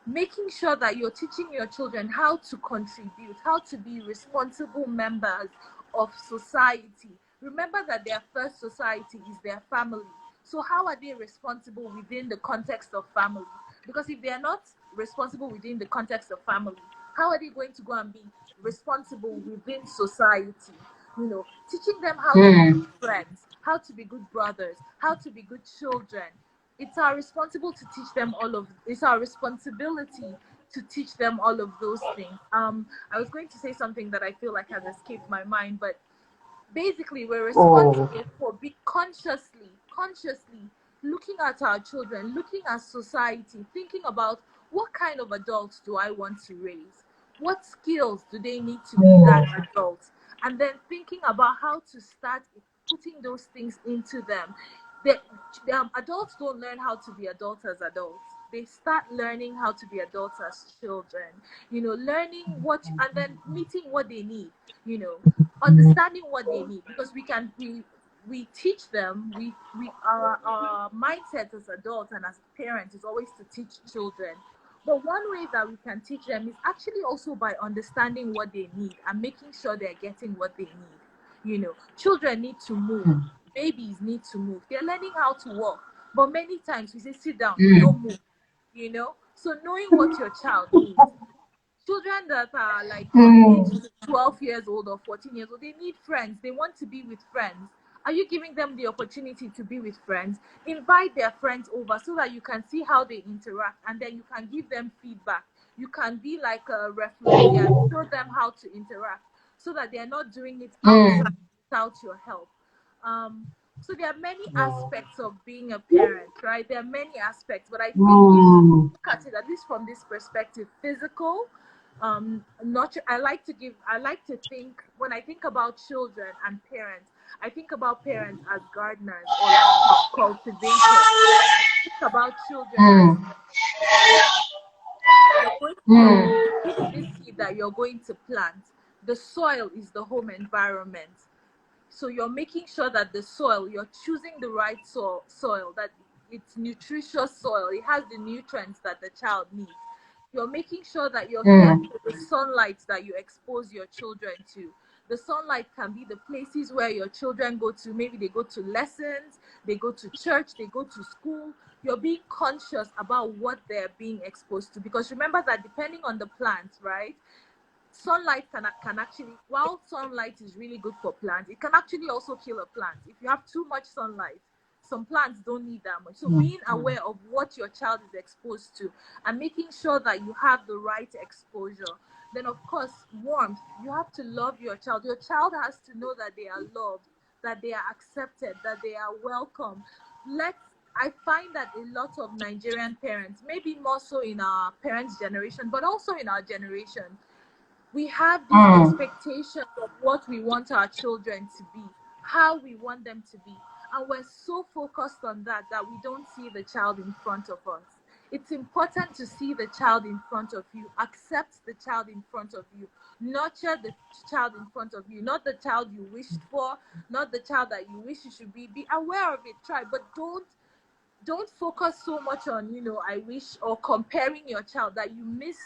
Making sure that you're teaching your children how to contribute, how to be responsible members of society. Remember that their first society is their family. So how are they responsible within the context of family? Because if they're not responsible within the context of family, how are they going to go and be responsible within society? Teaching them how to be good friends, how to be good brothers, how to be good children. It's our responsibility to teach them all of those things. I was going to say something that I feel like has escaped my mind, but basically we're responsible for be consciously looking at our children, looking at society, thinking about what kind of adults do I want to raise, what skills do they need to be that adult, and then thinking about how to start putting those things into them. The adults don't learn how to be adults as adults. They start learning how to be adults as children, learning what, and then meeting what they need, understanding what they need, because we teach them, our mindset as adults and as parents is always to teach children. But one way that we can teach them is actually also by understanding what they need and making sure they're getting what they need. Children need to move. Babies need to move. They're learning how to walk. But many times we say, sit down, don't move. So knowing what your child needs. Children that are like from 8 to 12 years old or 14 years old, they need friends. They want to be with friends. Are you giving them the opportunity to be with friends? Invite their friends over so that you can see how they interact, and then you can give them feedback. You can be like a referee and show them how to interact so that they're not doing it outside without your help. So there are many aspects of being a parent, right? There are many aspects, but I think if you look at it, at least from this perspective, physical, not. I like to think, when I think about children and parents, I think about parents as gardeners or like cultivators. I think about children as you're going to give this seed that you're going to plant. The soil is the home environment. So you're making sure that the soil, you're choosing the right soil, that it's nutritious soil. It has the nutrients that the child needs. You're making sure that you're careful with the sunlight that you expose your children to. The sunlight can be the places where your children go to. Maybe they go to lessons, they go to church, they go to school. You're being conscious about what they're being exposed to. Because remember that depending on the plant, right? Sunlight can actually, while sunlight is really good for plants, it can actually also kill a plant. If you have too much sunlight, some plants don't need that much. So being aware of what your child is exposed to and making sure that you have the right exposure. Then of course, warmth. You have to love your child. Your child has to know that they are loved, that they are accepted, that they are welcome. I find that a lot of Nigerian parents, maybe more so in our parents' generation, but also in our generation, we have these expectations of what we want our children to be, how we want them to be. And we're so focused on that we don't see the child in front of us. It's important to see the child in front of you, accept the child in front of you, nurture the child in front of you, not the child you wished for, not the child that you wish you should be. Be aware of it, try, but don't focus so much on, I wish, or comparing your child, that you miss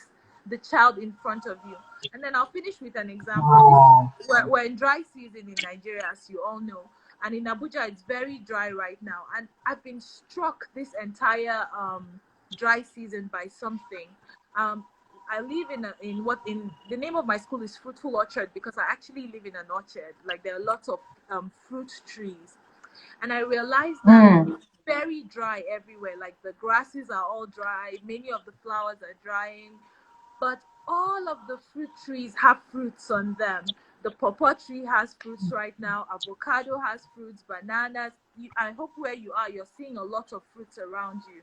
the child in front of you. And then I'll finish with an example. We're in dry season in Nigeria, as you all know. And in Abuja, it's very dry right now. And I've been struck this entire dry season by something. I live in the name of my school is Fruitful Orchard, because I actually live in an orchard. Like, there are lots of fruit trees. And I realized that it's very dry everywhere. Like, the grasses are all dry. Many of the flowers are drying. but all of the fruit trees have fruits on them. The pawpaw tree has fruits right now, avocado has fruits, bananas. I hope where you are, you're seeing a lot of fruits around you.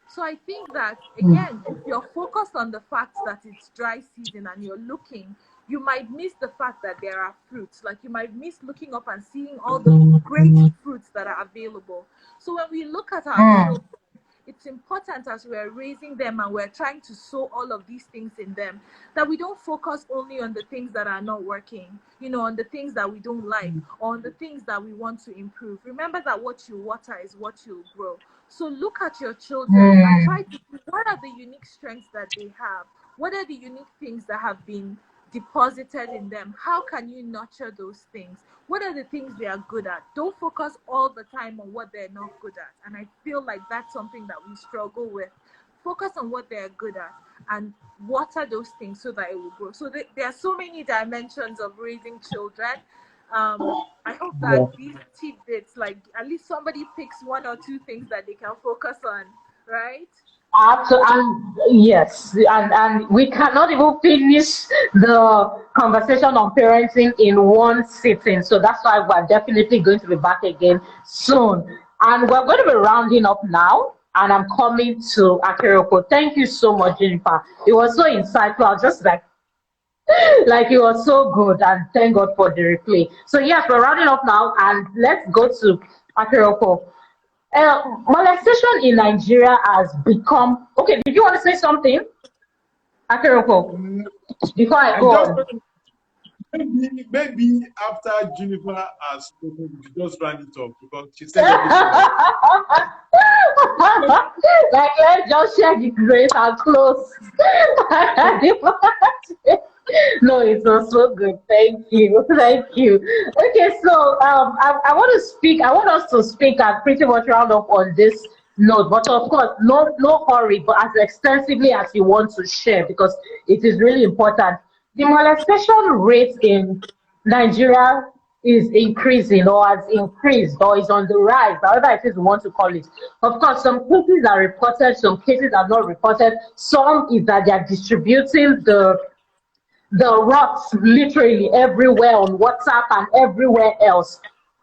So I think that, again, if you're focused on the fact that it's dry season and you're looking, you might miss the fact that there are fruits. Like, you might miss looking up and seeing all the great fruits that are available. So when we look at our children, it's important as we're raising them and we're trying to sow all of these things in them, that we don't focus only on the things that are not working, on the things that we don't like, or on the things that we want to improve. Remember that what you water is what you'll grow. So look at your children and try to see what are the unique strengths that they have. What are the unique things that have been deposited in them? How can you nurture those things? What are the things they are good at? Don't focus all the time on what they're not good at. And I feel like that's something that we struggle with. Focus on what they're good at and water those things so that it will grow. So there are so many dimensions of raising children. I hope that these tidbits, like at least somebody picks one or two things that they can focus on, right? And yes, and we cannot even finish the conversation on parenting in one sitting. So that's why we're definitely going to be back again soon. And we're going to be rounding up now. And I'm coming to Akinropo. Thank you so much, Junnifa. It was so insightful. I was just like it was so good, and thank God for the replay. So yes, we're rounding up now, and let's go to Akinropo. Molestation in Nigeria has become okay. Did you want to say something, Akinropo? Before I go on. Maybe after Junnifa has spoken, we should just round it up because she said like, let's just share the grace and close. No, it was so good. Thank you. Thank you. Okay, so I want to speak. I want us to speak and pretty much round up on this note. But of course, no hurry, but as extensively as you want to share because it is really important. The molestation rate in Nigeria is increasing or has increased or is on the rise, however it is we want to call it. Of course, some cases are reported, some cases are not reported. Some is that they are distributing the rods literally everywhere on WhatsApp and everywhere else.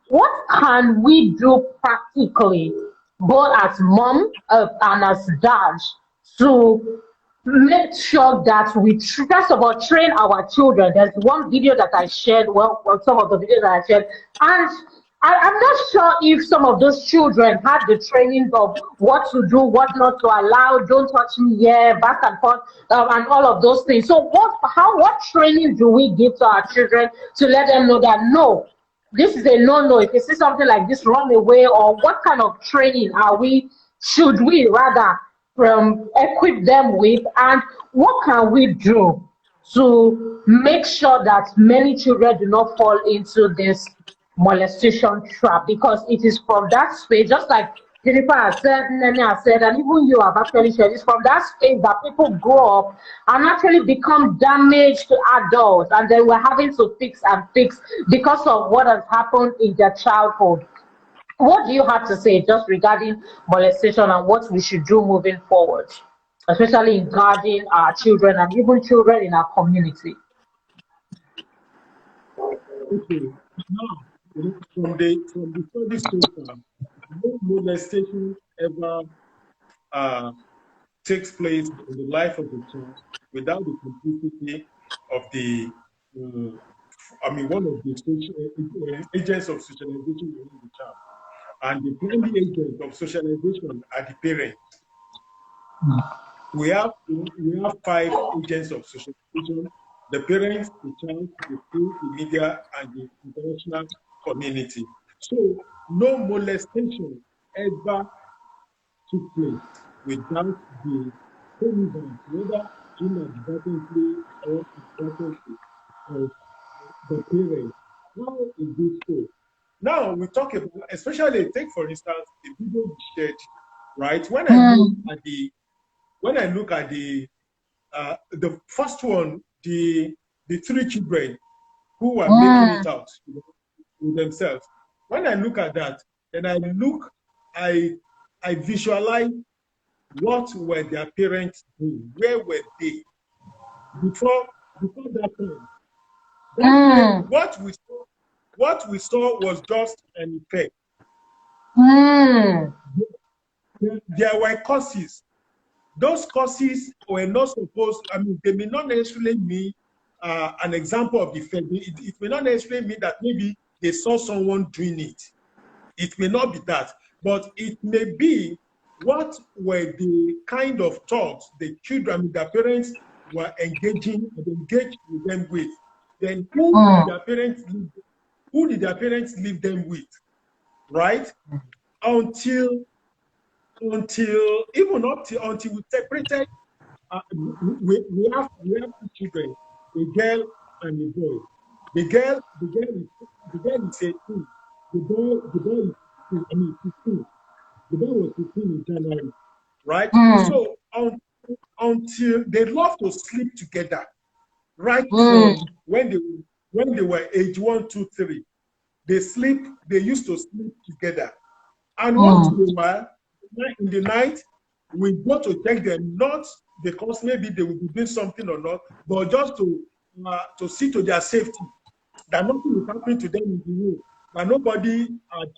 What can we do practically, both as mom and as dad, to make sure that we first of all train our children? There's one video that I shared, well some of the videos that I shared, and I'm not sure if some of those children had the training of what to do, what not to allow, don't touch me here, back and forth, and all of those things. So what training do we give to our children to let them know that no, this is a no-no, if you see something like this, run away? Or what kind of training should we rather equip them with, and what can we do to make sure that many children do not fall into this molestation trap? Because it is from that space, just like Junnifa has said, Nnenne has said, and even you have actually shared, it's from that space that people grow up and actually become damaged adults, and then we're having to fix because of what has happened in their childhood. What do you have to say just regarding molestation and what we should do moving forward, especially in guarding our children and even children in our community? Okay. Now, from the studies so far, no molestation ever takes place in the life of the child without the complicity of one of the agents of socialization within the child. And the primary agent of socialization are the parents. We have 5 agents of socialization: the parents, the child, the school, the media, and the international community. So no molestation ever took place without the connivance, whether inadvertently or inadvertently, of the parents. How is this so? Now we talk about, especially take for instance the video we shared, right? When I look at the first one, the 3 children who were making it out with themselves. When I look at that, then I visualize what were their parents doing, where were they? before that time. That what we saw was just an effect. There were causes. Those causes were not supposed, I mean, they may not necessarily mean an example of the effect. It may not necessarily mean that maybe they saw someone doing it. It may not be that, but it may be what were the kind of thoughts the children, I mean, their parents were engaged with them with. Then who did their parents leave them with, right? Until we separated. We have two children, a girl and a boy. The girl is 18. The boy is 15. The boy was 15 in January, right? So until they love to sleep together, right? From when they were age 1, 2, 3, they used to sleep together. And once in a while, in the night, we go to check them, not because maybe they will be doing something or not, but just to see to their safety, that nothing is happening to them in the room, that nobody had,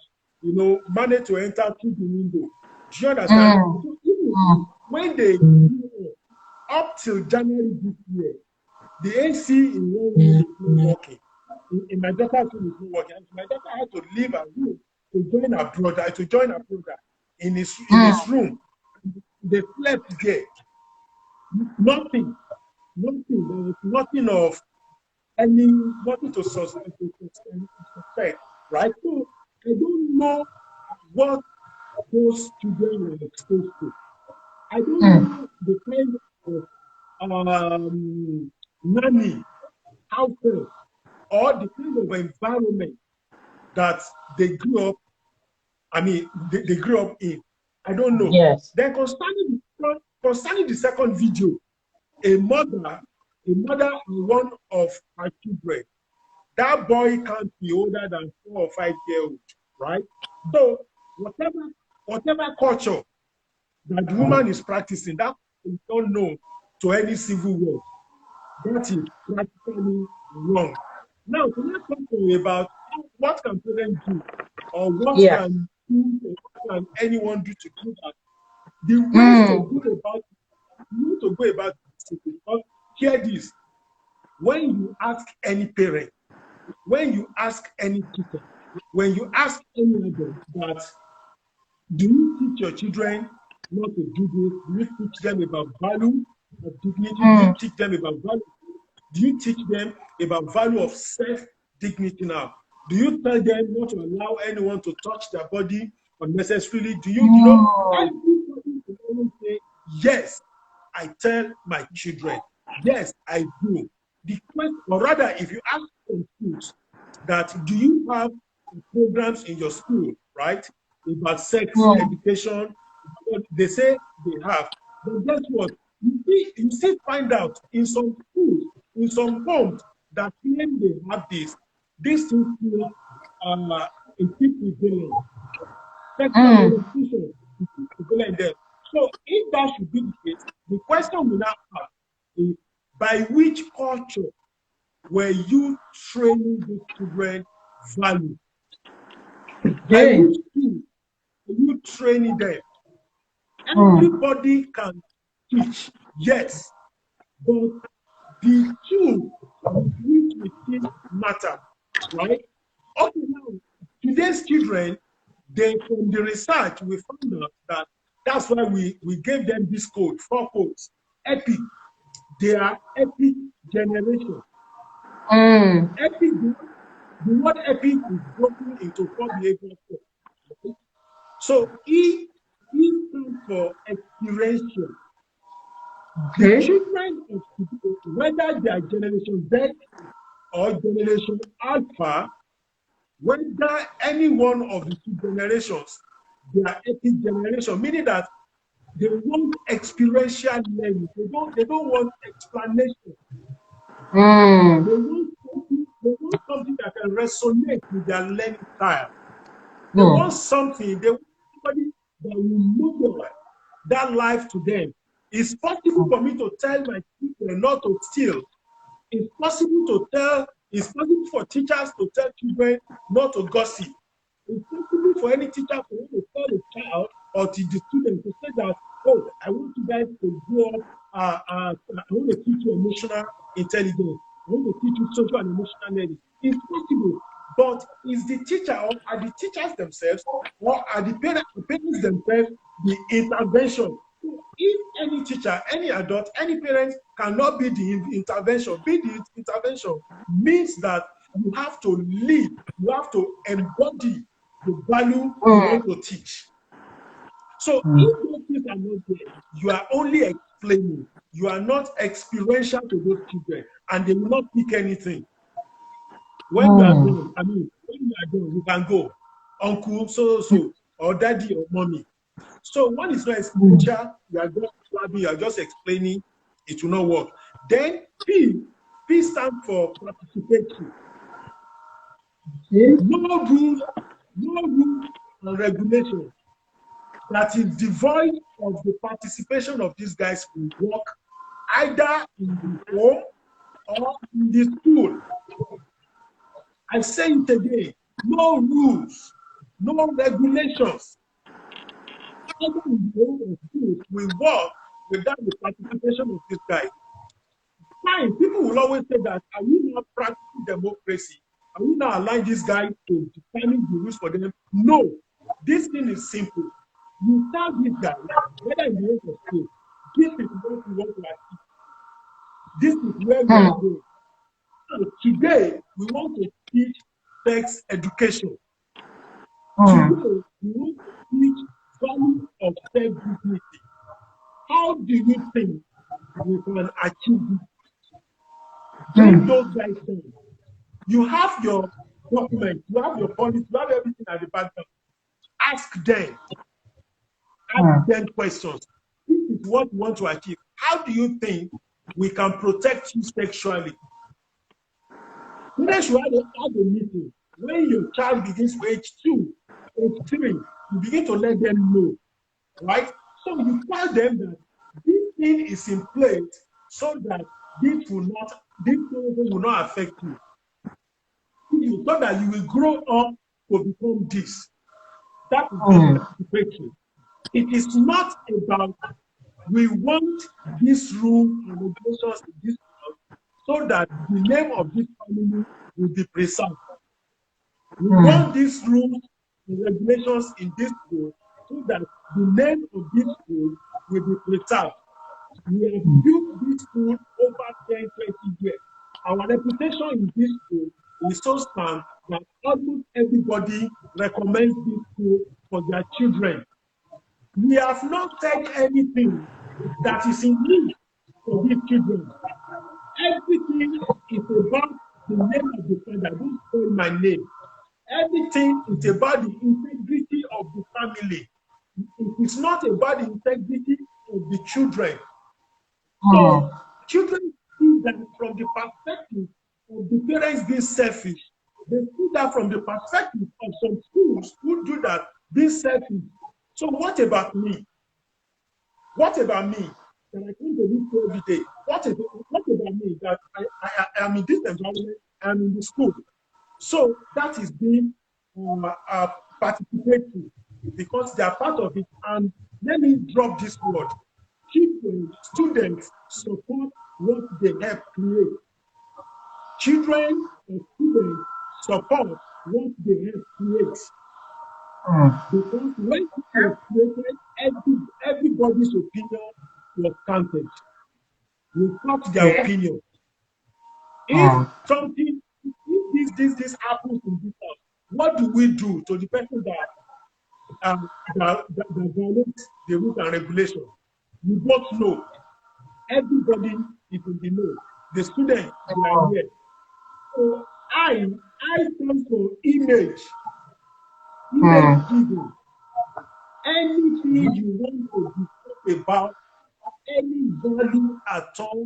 managed to enter through the window. Do you understand? So even when they up till January this year, the AC in one room is not working. In my daughter's room is not working. And my daughter had to leave her room to join her brother in his room. They slept there. Nothing. There was nothing of nothing to suspect, right? So I don't know what those children were exposed to. I don't know the kind of nanny, household, or the kind of environment that they grew up. I mean, they grew up in. I don't know. Yes. Then concerning the second video, a mother and one of her children, that boy can't be older than 4 or 5 years old, right? So whatever culture that the woman is practicing, that is not known to any civil war. That is practically wrong. Now, let's talk about what can parents do, or what can anyone do to do that. The way to go about this, because hear this: when you ask any parent, when you ask any teacher, when you ask any adult that, do you teach your children not to do this? Do you teach them about value of dignity? Do you teach them about value? Do you teach them about value of self-dignity now? Do you tell them not to allow anyone to touch their body unnecessarily? Do you, everybody will always say, yes, I tell my children. Yes, I do. The question, or rather, if you ask some schools that, do you have programs in your school, right, about sex education? They say they have. But guess what? You still find out in some schools, in some homes that claim they have this thing still keep prevalent. Sexual molestation is prevalent there. So if that should be the case, the question we now ask is, by which culture were you training these children value? By which school are you training them? Everybody can teach, yes, but the tool with which we teach matter, right? Okay, now, today's children, from the research, we found out that that's why we gave them this code, 4 codes. EPIC. They are EPIC generation. EPIC, the word EPIC is broken into 4 behavioral codes. So E stands for experiential. The children of today, whether they are generation Z or generation Alpha, whether any one of the 2 generations, they are EPIC generation, meaning that they want experiential learning. They don't want explanation. They want something that can resonate with their learning style. They want somebody that will model that life to them. It's possible for me to tell my children not to steal. It's possible for teachers to tell children not to gossip. It's possible for any teacher to tell a child or to the student to say that, oh, I want you guys to grow up, I want to teach you emotional intelligence. I want to teach you social and emotional learning. It's possible, but is the teacher or are the teachers themselves or are the parents themselves the intervention? If any teacher, any adult, any parent cannot be the intervention, means that you have to lead, you have to embody the value you want to teach. So if those things are not there, you are only explaining. You are not experiential to those children, and they will not pick anything. When you are done, when you are done, you can go, uncle, so, or daddy or mommy. So when it's not experiential, you are just explaining, it will not work. Then P stands for participation. No rules and regulations that is devoid of the participation of these guys will work either in the home or in the school. I say it again, no rules, no regulations either in the home or school will work without the participation of these guys. Fine, people will always say that, are we not practicing democracy? Are we not allowing these guys to determine the rules for them? No, this thing is simple. You tell these guys, whether in the home or school, this is what we want to achieve. This is where we are going. So today, we want to teach sex education. Today, we want to teach value of self-dignity. How do you think we can achieve this? Bring those guys down. You have your document, you have your policy, you have everything at the background. Ask them questions. This is what you want to achieve. How do you think we can protect you sexually? Parents should have a meeting. When your child begins to age 2, age 3, you begin to let them know, right? So you tell them that this thing is in place so that this will not affect you. So that you will grow up to become this. That is participation. It is not about we want this rule and regulations in this house so that the name of this family will be preserved. We want these rules and regulations in this school so that the name of this school will be preserved. We have built this school over 10, 20 years. Our reputation in this school is so strong that almost everybody recommends this school for their children. We have not said anything that is in need for these children. Everything is about the name of the father. Don't call my name. Everything is about the integrity of the family. It is not about the integrity of the children. So children see that from the perspective of the parents being selfish. They see that from the perspective of some schools who do that, being selfish. So what about me? What about me? That I come to this school every day. What about me? That I am in this environment, I am in the school. So that is being participatory because they are part of it. And let me drop this word. Children, students support what they help create. Children and students support what they help create. Because when it was created, everybody's opinion was counted. We got their opinion. If something, if this happens in this house, what do we do to the person that violates the rules and regulations? We both know. Everybody is in the know. The students, they are here. So I stand for image. Image giving. Anything you want to discuss about, any value at all,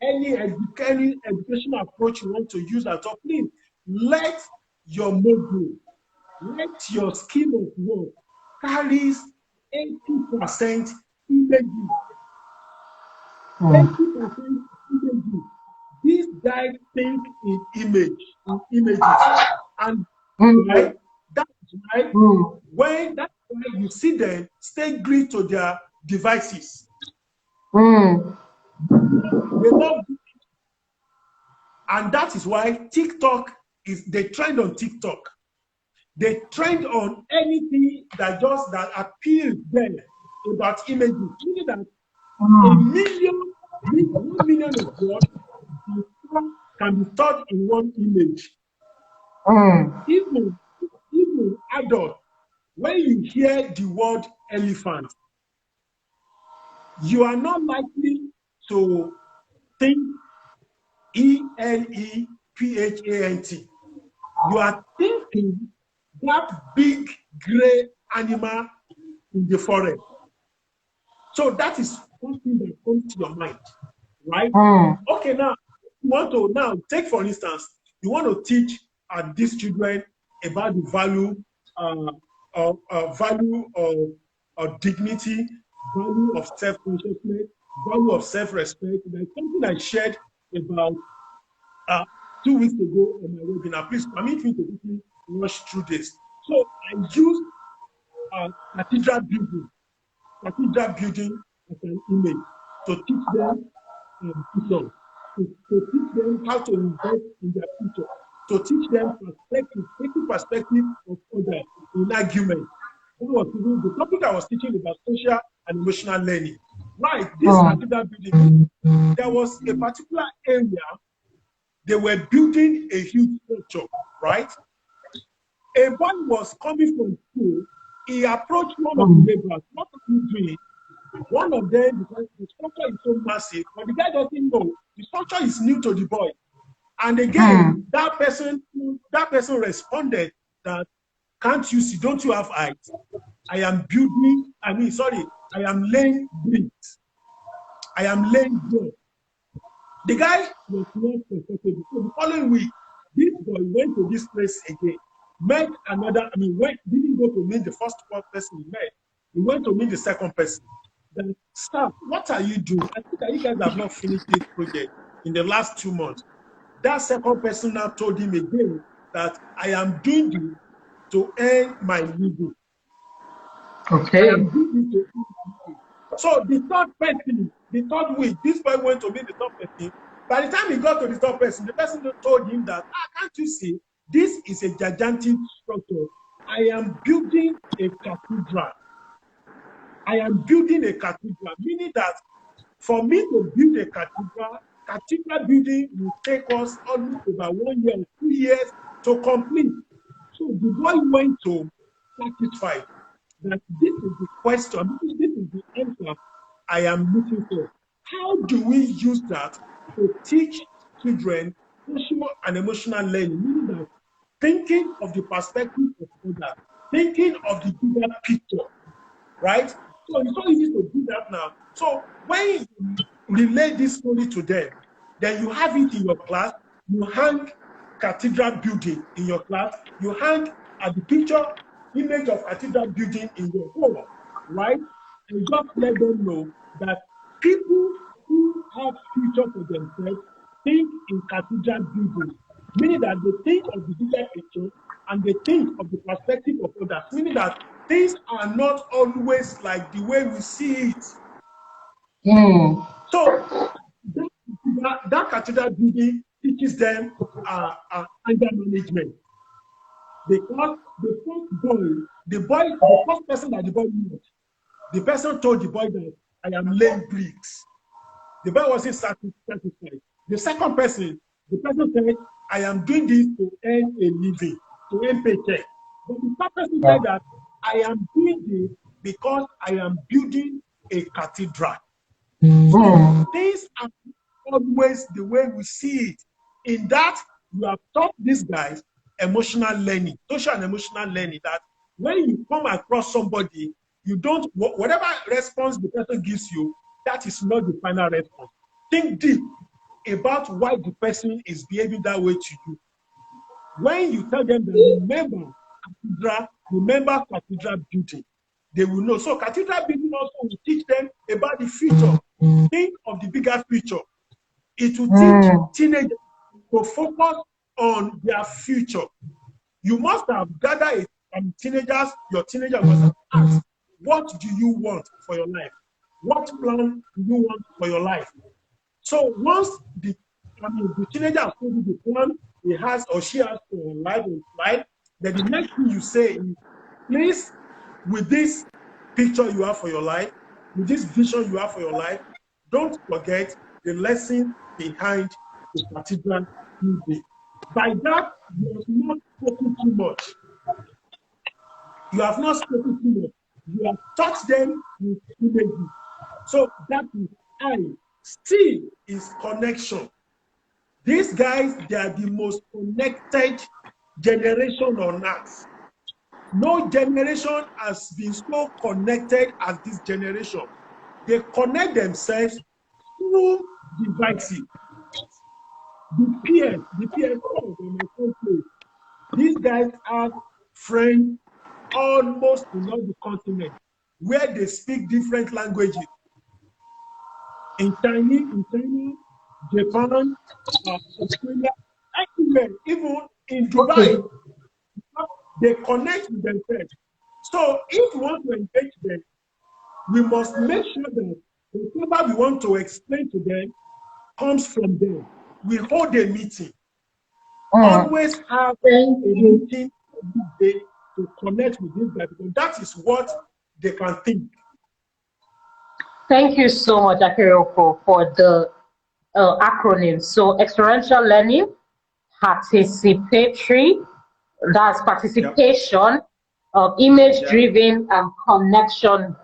any educational approach you want to use at all, please let your model, let your scheme of work carries 80% images. 80% images. These guys think in images. And right, that's why that's why you see them stay glued to their devices. They love it. And that is why TikTok they trend on TikTok. They trend on anything that appeals them about images. Meaning that 1 million of words can be taught in one image. Even adult, when you hear the word elephant, you are not likely to think ELEPHANT. You are thinking that big gray animal in the forest. So that is something that comes to your mind, right? Okay, now you want to take, for instance, you want to teach these children about the value of dignity, value of self-consciousness, value of self-respect. There's something I shared about 2 weeks ago on my webinar. Please permit me to quickly rush through this. So I used cathedral building as an image to teach them vision, to teach them how to invest in their future, to teach them taking perspective of others in argument. The topic I was teaching about social and emotional learning. Right, this cathedral building, there was a particular area they were building a huge structure, right? A boy was coming from school. He approached one of the neighbors. What are you doing? One of them, because the structure is so massive, but the guy doesn't know. The structure is new to the boy. And again, that person responded that, can't you see, don't you have eyes? I am laying bricks. I am laying bricks. The guy was not comfortable. So the following week, this boy went to this place again, met another, didn't go to meet the first person he met. He went to meet the second person. Then, staff, what are you doing? I think that you guys have not finished this project in the last 2 months. That second person now told him again that I am doing this to earn my living. Okay. So the third week, this boy went to meet the third person. By the time he got to the third person, the person told him that, can't you see, this is a gigantic structure. I am building a cathedral. I am building a cathedral, meaning that for me to build a cathedral building will take us almost about 1 year or 2 years to complete. So the boy went to satisfied that this is the question, this is the answer I am looking for. How do we use that to teach children social and emotional learning? Meaning that thinking of the perspective of others, thinking of the bigger picture, right? So it's so easy to do that now. So when you relay this story to them, then you have it in your class, you hang cathedral building in your class, you hang at the picture image of cathedral building in your home, right? And just let them know that people who have future for themselves think in cathedral building, meaning that they think of the bigger picture and they think of the perspective of others, meaning that things are not always like the way we see it. So that cathedral building teaches them anger management. Because the first person that the boy met, the person told the boy that I am laying bricks. The boy wasn't satisfied. The second person, the person said, I am doing this to earn a living, to earn paycheck. But the third person said that I am doing this because I am building a cathedral. So things are always the way we see it. In that, you have taught these guys emotional learning, social and emotional learning, that when you come across somebody, you don't, whatever response the person gives you, that is not the final response. Think deep about why the person is behaving that way to you. When you tell them that remember cathedral building, they will know. So cathedral building also will teach them about the future. think of the bigger picture. It will teach teenagers to focus on their future. You must have gathered teenagers, your teenager must have asked, what do you want for your life? What plan do you want for your life? So once the teenager has told you the plan he has or she has for life, then the next thing you say is, please, with this picture you have for your life, with this vision you have for your life, don't forget the lesson behind the particular movie. By that, you have not spoken too much. You have not spoken too much. You have touched them with images. So that is I. C is connection. These guys, they are the most connected generation on earth. No generation has been so connected as this generation. They connect themselves through devices. The peers, in my country, these guys have friends almost in all the continent where they speak different languages. In China, Japan, Australia, everywhere, even in Dubai, they connect with themselves. So if we want to engage them, we must make sure that whatever we want to explain to them comes from them. We hold a meeting. Always have a meeting every day to connect with these guys, because that is what they can think. Thank you so much, Akinropo, for the acronym. So experiential learning, participatory, that's participation, image-driven, and connection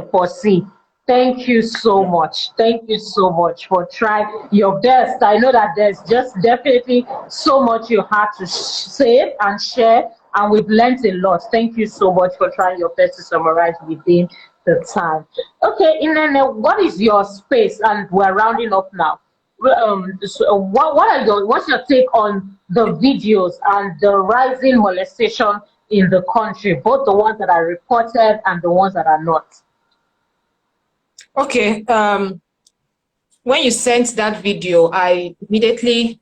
for C. Thank you so much. Thank you so much for trying your best. I know that there's just definitely so much you had to say and share, and we've learned a lot. Thank you so much for trying your best to summarize within the time. Okay, Nnenne, what is your space? And we're rounding up now. So what's your take on the videos and the rising molestation in the country, both the ones that are reported and the ones that are not? Okay, when you sent that video, I immediately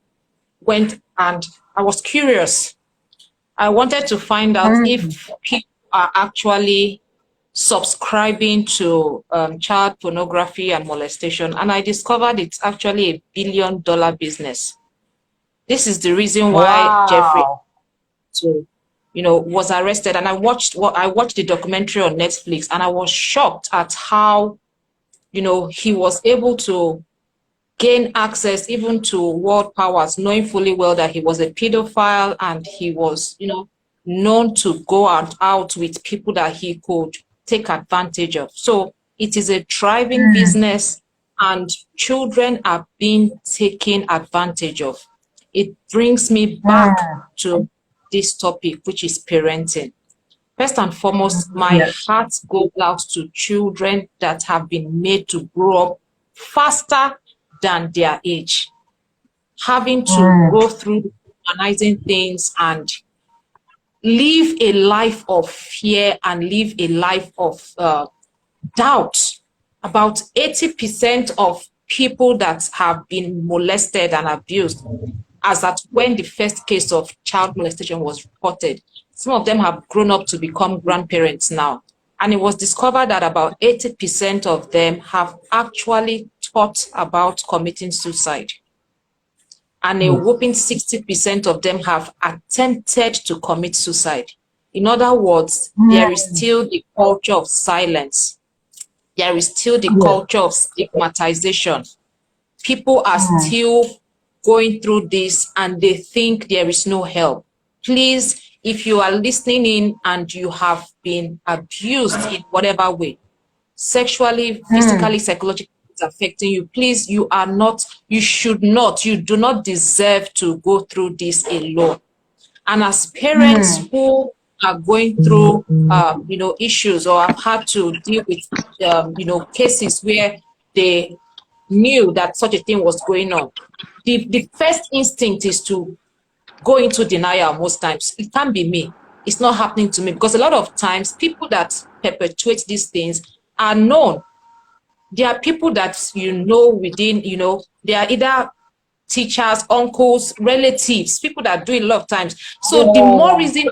went and I was curious. I wanted to find out if people are actually subscribing to child pornography and molestation, and I discovered it's actually a billion-dollar business. This is the reason why Jeffrey, was arrested. And I watched the documentary on Netflix, and I was shocked at how, he was able to gain access even to world powers, knowing fully well that he was a pedophile and he was, known to go out with people that he could take advantage of. So it is a thriving business, and children are being taken advantage of. It brings me back to this topic, which is parenting. First and foremost, my heart goes out to children that have been made to grow up faster than their age, having to go through organizing things and live a life of fear and live a life of doubt. About 80% of people that have been molested and abused, as at when the first case of child molestation was reported, some of them have grown up to become grandparents now. And it was discovered that about 80% of them have actually thought about committing suicide. And a whopping 60% of them have attempted to commit suicide. In other words, there is still the culture of silence. There is still the culture of stigmatization. People are still going through this and they think there is no help. Please, if you are listening in and you have been abused in whatever way, sexually, physically, psychologically, it's affecting you, please, you do not deserve to go through this alone. And as parents who are going through, issues or have had to deal with, cases where they knew that such a thing was going on, the first instinct is to go into denial most times. It can't be me. It's not happening to me. Because a lot of times, people that perpetuate these things are known. there are people that within, they are either teachers, uncles, relatives, people that do it a lot of times. So the more reason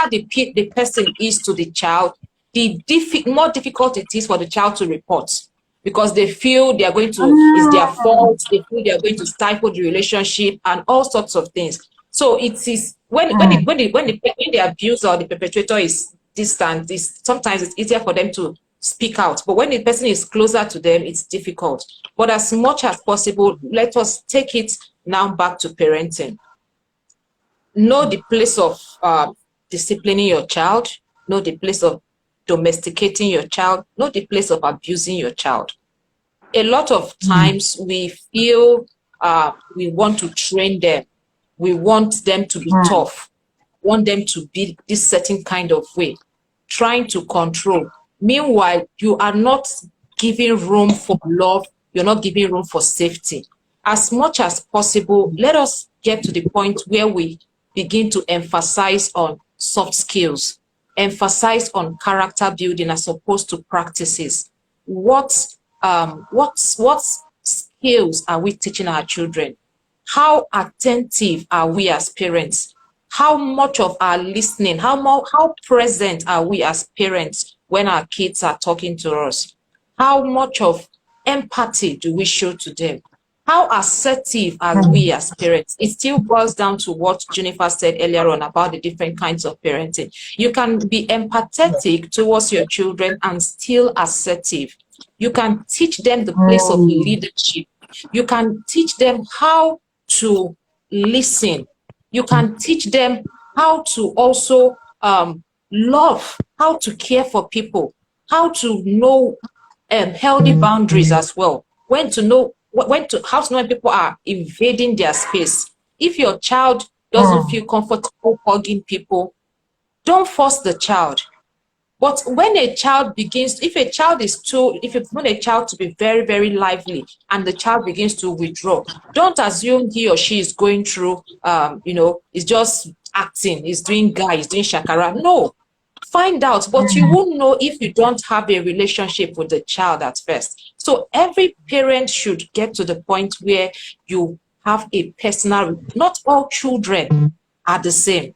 the person is to the child, the more difficult it is for the child to report, because they feel they are going to, it's their fault, they feel they are going to stifle the relationship and all sorts of things. So it is when the abuser or the perpetrator is distant, sometimes it's easier for them to speak out. But when the person is closer to them, it's difficult. But as much as possible, let us take it now back to parenting. Know the place of disciplining your child. Know the place of domesticating your child. Know the place of abusing your child. A lot of times we feel we want to train them. We want them to be tough. Want them to be this certain kind of way, trying to control. Meanwhile, you are not giving room for love. You're not giving room for safety. As much as possible, let us get to the point where we begin to emphasize on soft skills, emphasize on character building as opposed to practices. What skills are we teaching our children? How attentive are we as parents? How much of our listening, how present are we as parents when our kids are talking to us? How much of empathy do we show to them? How assertive are we as parents? It still boils down to what Junnifa said earlier on about the different kinds of parenting. You can be empathetic towards your children and still assertive. You can teach them the place of leadership. You can teach them how to listen. You can teach them how to also love, how to care for people, how to know healthy boundaries as well. How to know when people are invading their space. If your child doesn't feel comfortable hugging people, don't force the child. But when a child begins, if you want a child to be very, very lively and the child begins to withdraw, don't assume he or she is going through, is just acting, is doing shakara. No, find out, but you won't know if you don't have a relationship with the child at first. So every parent should get to the point where you have a personal, not all children are the same.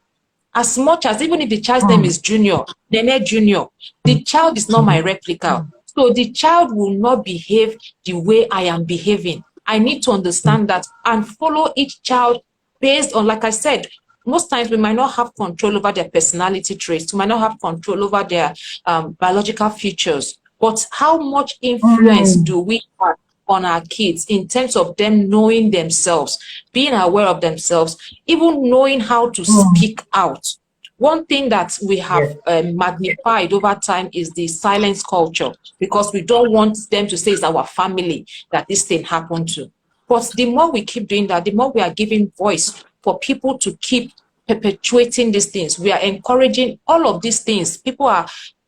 As much as, even if the child's name is Nnenne Junior, the child is not my replica. So the child will not behave the way I am behaving. I need to understand that and follow each child based on, like I said, most times we might not have control over their personality traits. We might not have control over their biological features. But how much influence do we have on our kids in terms of them knowing themselves, being aware of themselves, even knowing how to speak out? One thing that we have magnified over time is the silence culture, because we don't want them to say it's our family that this thing happened to. But the more we keep doing that, the more we are giving voice for people to keep perpetuating these things. We are encouraging all of these things. People are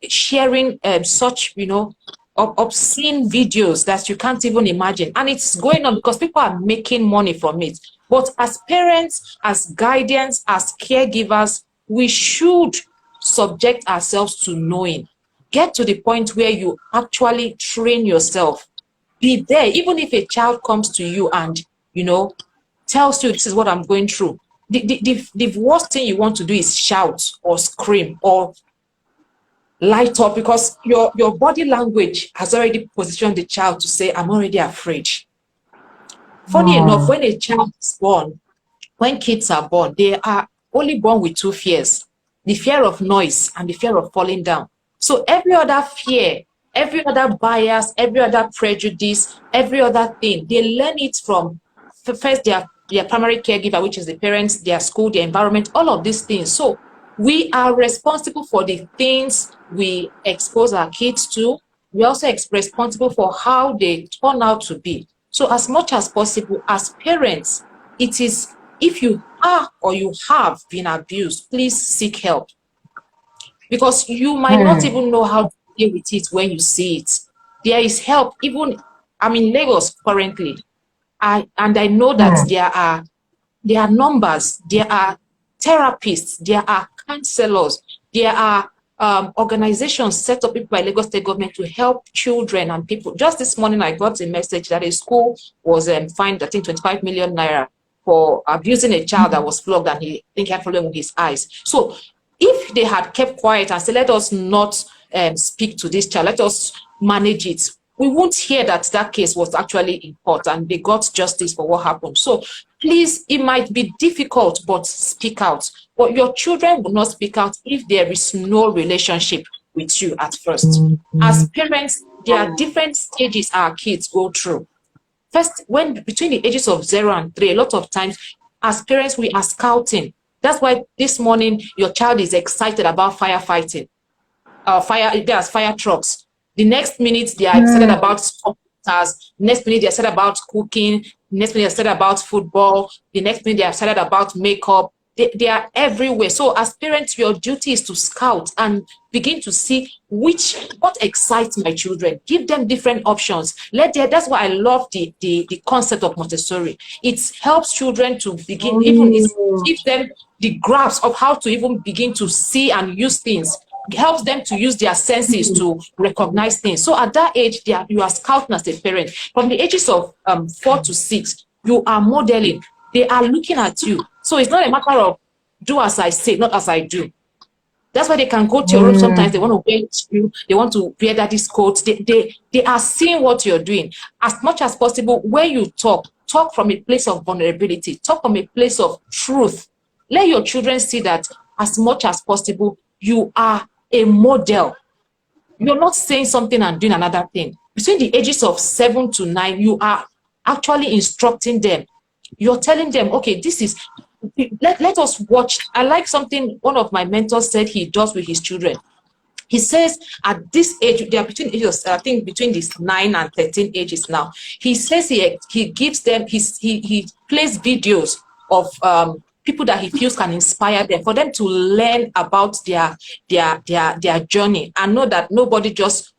sharing such, obscene videos that you can't even imagine. And it's going on because people are making money from it. But as parents, as guardians, as caregivers, we should subject ourselves to knowing. Get to the point where you actually train yourself. Be there. Even if a child comes to you and, tells you this is what I'm going through, the worst thing you want to do is shout or scream or light up, because your body language has already positioned the child to say, I'm already afraid. Funny enough, when a child is born, when kids are born, they are only born with two fears: the fear of noise and the fear of falling down. So every other fear, every other bias, every other prejudice, every other thing, they learn it from first their primary caregiver, which is the parents, their school, their environment, all of these things. So we are responsible for the things we expose our kids to. We're also responsible for how they turn out to be. So as much as possible, as parents, it is, if you are or you have been abused, please seek help. Because you might not even know how to deal with it when you see it. There is help. Even, I'm in Lagos currently, and I know that there are numbers, there are therapists, there are counselors, there are organizations set up by Lagos State government to help children and people. Just this morning, I got a message that a school was fined, I think, 25 million naira for abusing a child that was flogged, and he had problem with his eyes. So if they had kept quiet and said, let us not speak to this child, let us manage it, we won't hear that that case was actually in court and they got justice for what happened. So please, it might be difficult, but speak out. But your children will not speak out if there is no relationship with you at first. As parents, there are different stages our kids go through. First, when between the ages of 0 and 3, a lot of times as parents, we are scouting. That's why this morning your child is excited about firefighting. There's fire trucks. The next minute they are excited about computers. Next minute they're excited about cooking. Next minute they're excited about football. The next minute they're excited about makeup. They are everywhere. So as parents, your duty is to scout and begin to see what excites my children. Give them different options. That's why I love the concept of Montessori. It helps children to begin, gives them the grasp of how to even begin to see and use things. It helps them to use their senses to recognize things. So at that age, you are scouting as a parent. From the ages of 4 to 6, you are modeling. They are looking at you. So it's not a matter of do as I say, not as I do. That's why they can go to your room sometimes. They want to wear you. They want to wear daddy's coat. They are seeing what you're doing. As much as possible, when you talk from a place of vulnerability. Talk from a place of truth. Let your children see that as much as possible, you are a model. You're not saying something and doing another thing. Between the ages of 7 to 9, you are actually instructing them. You're telling them, okay, this is, let us watch. I like something one of my mentors said he does with his children. He says at this age, they are between ages, I think between these 9 and 13 ages now. He says he gives them, he plays videos of people that he feels can inspire them, for them to learn about their journey and know that nobody just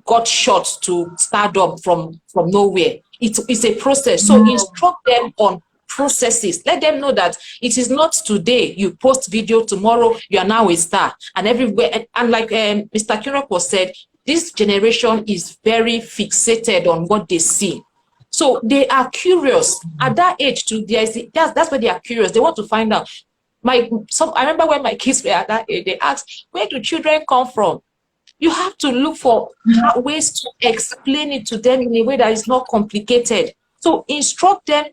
got shot to stardom from nowhere. It's a process. So instruct them on processes. Let them know that it is not today you post video, tomorrow you are now a star, and everywhere. And like Mr. Akinropo said, this generation is very fixated on what they see. So they are curious at that age too. That's why they are curious. They want to find out. I remember when my kids were at that age, they asked, where do children come from? You have to look for ways to explain it to them in a way that is not complicated. So instruct them,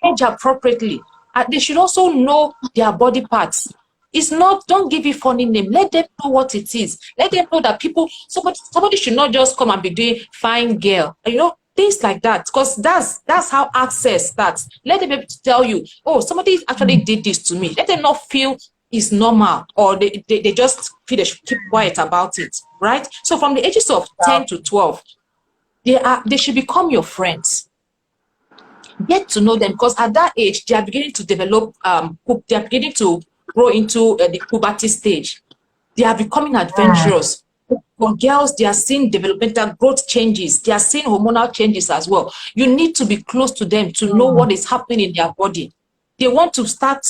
age appropriately. They should also know their body parts. It's not, don't give it funny name. Let them know what it is. Let them know that somebody should not just come and be doing fine girl. Things like that, because that's how access starts. Let them be able to tell you, oh, somebody actually did this to me. Let them not feel it's normal, or they just feel they should keep quiet about it, right? So from the ages of 10 to 12, they should become your friends. Get to know them, because at that age, they are beginning to develop, they are beginning to grow into the puberty stage. They are becoming adventurous. For girls, they are seeing developmental growth changes. They are seeing hormonal changes as well. You need to be close to them to know what is happening in their body. They want to start,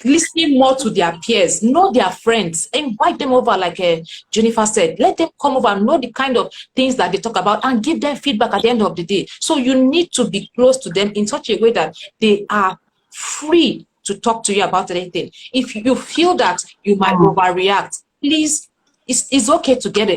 listening more to their peers, know their friends, invite them over, like Junnifa said. Let them come over and know the kind of things that they talk about and give them feedback at the end of the day. So you need to be close to them in such a way that they are free to talk to you about anything. If you feel that you might overreact, please, it's okay to get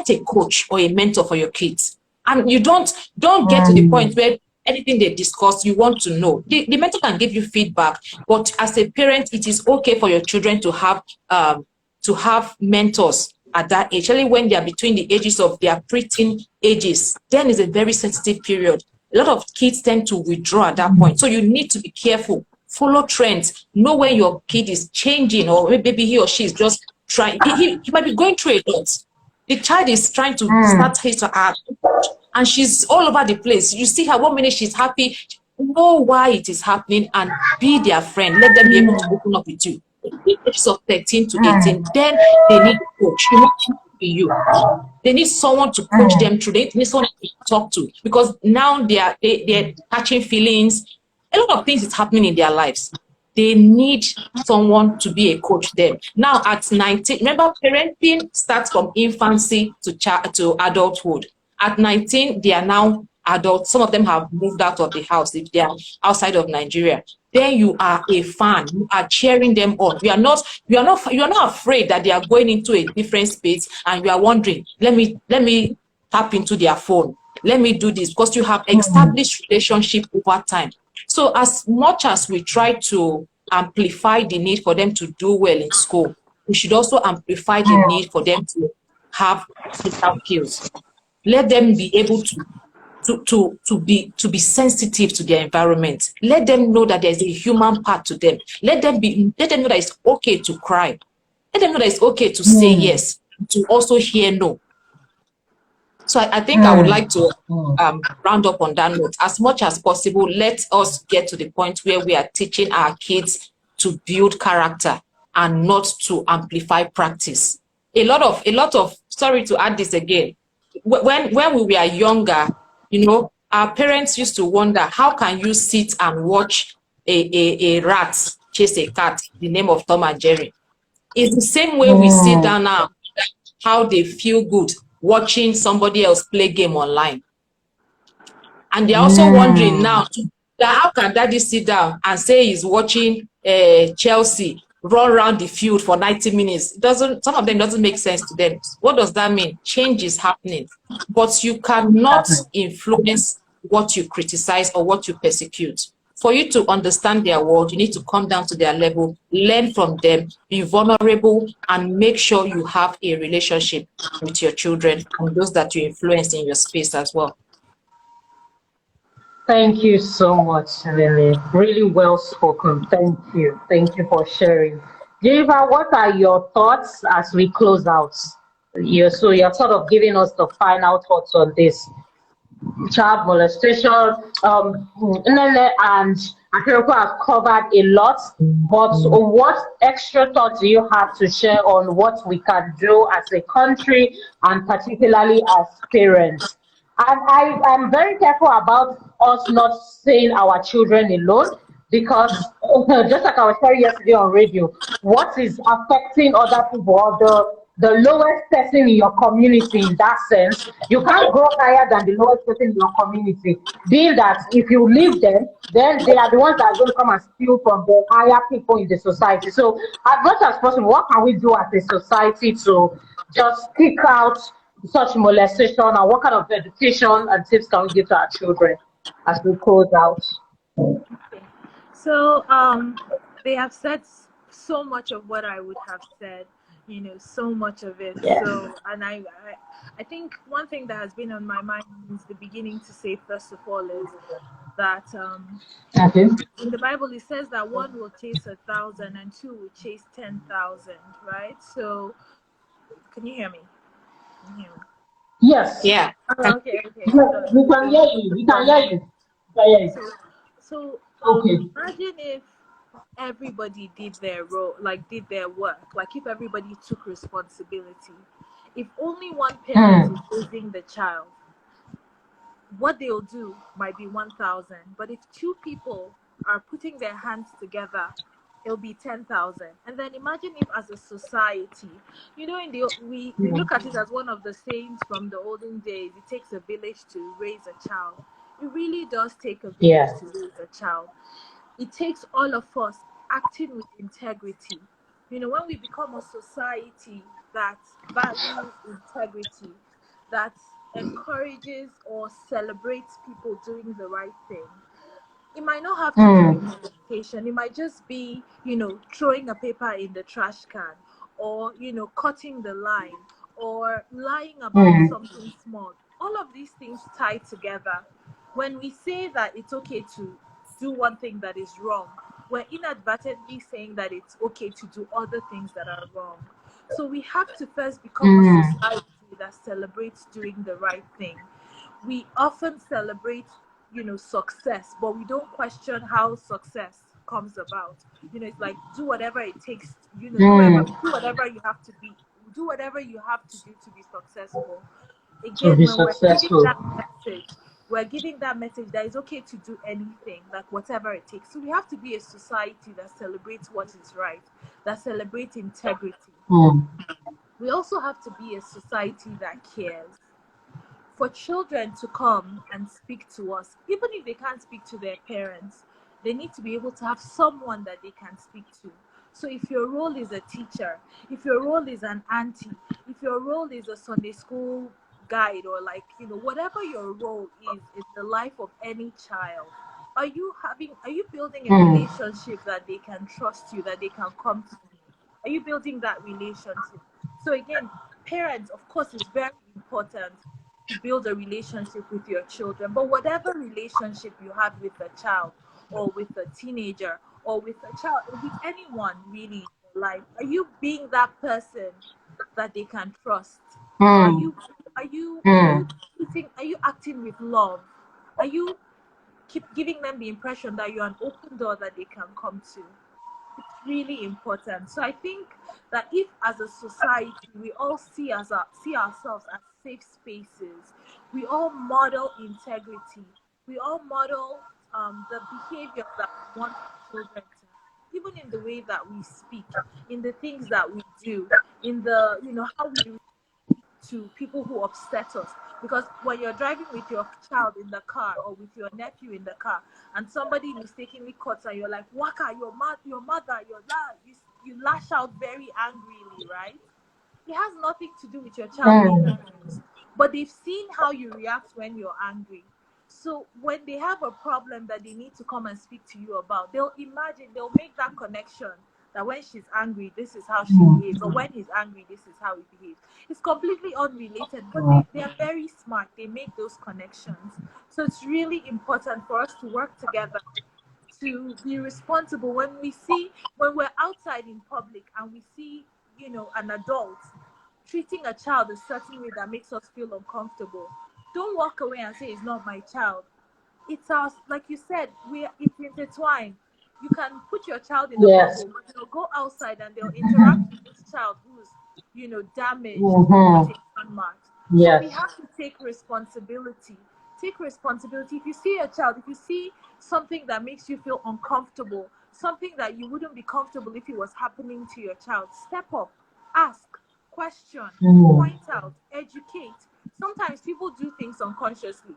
a coach or a mentor for your kids. And you don't get to the point where anything they discuss, you want to know. The mentor can give you feedback, but as a parent, it is okay for your children to have mentors at that age, especially when they are between the ages of their preteen ages. Then is a very sensitive period. A lot of kids tend to withdraw at that point. So you need to be careful. Follow trends. Know when your kid is changing, or maybe he or she is just trying. He might be going through a lot. The child is trying to start his or her, and she's all over the place. You see her, 1 minute she's happy. Know why it is happening and be their friend. Let them be able to open up with you. The ages of 13 to 18, then they need a coach. You need to be you. They need someone to coach them through. They need someone to talk to, because now they're catching feelings. A lot of things is happening in their lives. they need someone to be a coach then. Now at 19, remember parenting starts from infancy to adulthood. At 19, they are now adults. Some of them have moved out of the house if they are outside of Nigeria. Then you are a fan. You are cheering them on. You are not afraid that they are going into a different space and you are wondering, let me tap into their phone. Let me do this, because you have established relationship over time. So as much as we try to amplify the need for them to do well in school, we should also amplify the need for them to have social skills. Let them be able to be sensitive to their environment. Let them know that there's a human part to them. Let them know that it's okay to cry. Let them know that it's okay to say yes, to also hear no. So I think I would like to round up on that note. As much as possible, let us get to the point where we are teaching our kids to build character and not to amplify practice. A lot of sorry to add this again. When we were younger, our parents used to wonder, how can you sit and watch a rat chase a cat, the name of Tom and Jerry? It's the same way we sit down now, how they feel good watching somebody else play game online. And they're also wondering now, how can daddy sit down and say he's watching Chelsea run around the field for 90 minutes? Some of them doesn't make sense to them. What does that mean? Change is happening. But you cannot influence what you criticize or what you persecute. For you to understand their world, you need to come down to their level, learn from them, be vulnerable, and make sure you have a relationship with your children and those that you influence in your space as well. Thank you so much, Nnenne. Really well spoken. Thank you. Thank you for sharing. Junnifa, what are your thoughts as we close out? You're sort of giving us the final thoughts on this. Child molestation. Nnenne and Akinropo have covered a lot, but what extra thoughts do you have to share on what we can do as a country and particularly as parents? And I am very careful about us not saying our children alone, because just like I was sharing yesterday on radio, what is affecting other people, or the lowest person in your community, in that sense, you can't go higher than the lowest person in your community. Being that if you leave them, then they are the ones that are going to come and steal from the higher people in the society. So as much as possible, what can we do as a society to just kick out such molestation, and what kind of education and tips can we give to our children as we close out? So they have said so much of what I would have said, so much of it. Yeah. So, and I think one thing that has been on my mind since the beginning to say, first of all, is that in the Bible it says that one will chase 1,000 and two will chase 10,000, right? So, can you hear me? Yes. Yeah. Okay. We can hear you. We can hear you. So okay. Imagine if everybody did their role, did their work, if everybody took responsibility. If only one parent is raising the child, what they'll do might be 1,000. But if two people are putting their hands together, it'll be 10,000. And then imagine if, as a society, we look at it as one of the sayings from the olden days: it takes a village to raise a child. It really does take a village to raise a child. It takes all of us acting with integrity. When we become a society that values integrity, that encourages or celebrates people doing the right thing, it might not have to do with education. It might just be, throwing a paper in the trash can, or, cutting the line, or lying about something small. All of these things tie together. When we say that it's okay to do one thing that is wrong, we're inadvertently saying that it's okay to do other things that are wrong. So we have to first become a society that celebrates doing the right thing. We often celebrate, success, but we don't question how success comes about. It's like, do whatever it takes, do whatever you have to be, do whatever you have to do to be successful. Again, when we're giving that message, we're giving that message that it's okay to do anything, like whatever it takes. So we have to be a society that celebrates what is right, that celebrates integrity. We also have to be a society that cares. For children to come and speak to us, even if they can't speak to their parents, they need to be able to have someone that they can speak to. So if your role is a teacher, if your role is an auntie, if your role is a Sunday school guide, or like, whatever your role is in the life of any child, are you building a relationship that they can trust you, that they can come to you? Are you building that relationship? So again, parents, of course, is very important to build a relationship with your children. But whatever relationship you have with a child, or with a teenager, or with a child, or with anyone really in your life, are you being that person that they can trust? Are you are you acting with love? Are you keep giving them the impression that you're an open door that they can come to? It's really important. So I think that if as a society we all see ourselves as safe spaces, we all model integrity, we all model the behavior that we want our children to have, even in the way that we speak, in the things that we do, in the how we to people who upset us. Because when you're driving with your child in the car, or with your nephew in the car, and somebody mistakenly cuts and you're like, Waka, your mother, your dad, you lash out very angrily, right? It has nothing to do with your child being abused, but they've seen how you react when you're angry. So when they have a problem that they need to come and speak to you about, they'll make that connection, that when she's angry, this is how she behaves, or when he's angry, this is how he behaves. It's completely unrelated, but they are very smart. They make those connections. So it's really important for us to work together, to be responsible when we're outside in public and we see an adult treating a child a certain way that makes us feel uncomfortable. Don't walk away and say it's not my child. It's our, like you said, it's intertwined. You can put your child in a Yes. bubble, but they'll go outside and they'll interact with this child who's damaged, quotation marks. So we Yes. have to take responsibility. Take responsibility. If you see a child, if you see something that makes you feel uncomfortable, something that you wouldn't be comfortable if it was happening to your child, step up, ask, question, point out, educate. Sometimes people do things unconsciously.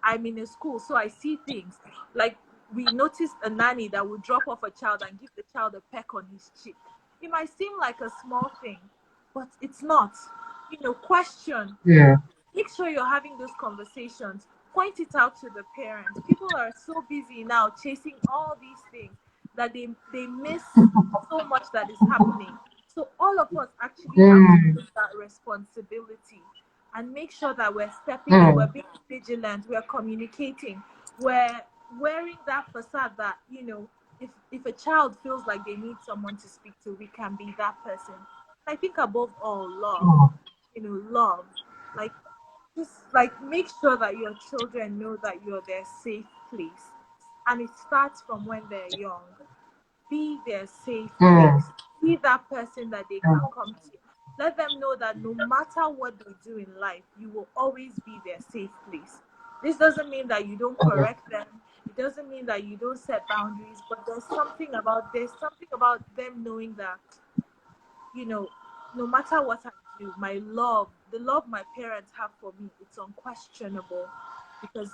I'm in a school, so I see things like, we noticed a nanny that would drop off a child and give the child a peck on his cheek. It might seem like a small thing, but it's not. Question. Make sure you're having those conversations. Point it out to the parents. People are so busy now chasing all these things that they miss so much that is happening. So all of us actually have to take that responsibility and make sure that we're stepping in, we're being vigilant, we're communicating, we're wearing that facade that, if a child feels like they need someone to speak to, we can be that person. I think above all, love. Love. Like, just like make sure that your children know that you're their safe place. And it starts from when they're young. Be their safe place. Be that person that they can come to. Let them know that no matter what they do in life, you will always be their safe place. This doesn't mean that you don't correct them. It doesn't mean that you don't set boundaries, but there's something about them knowing that, no matter what I do, the love my parents have for me, it's unquestionable. Because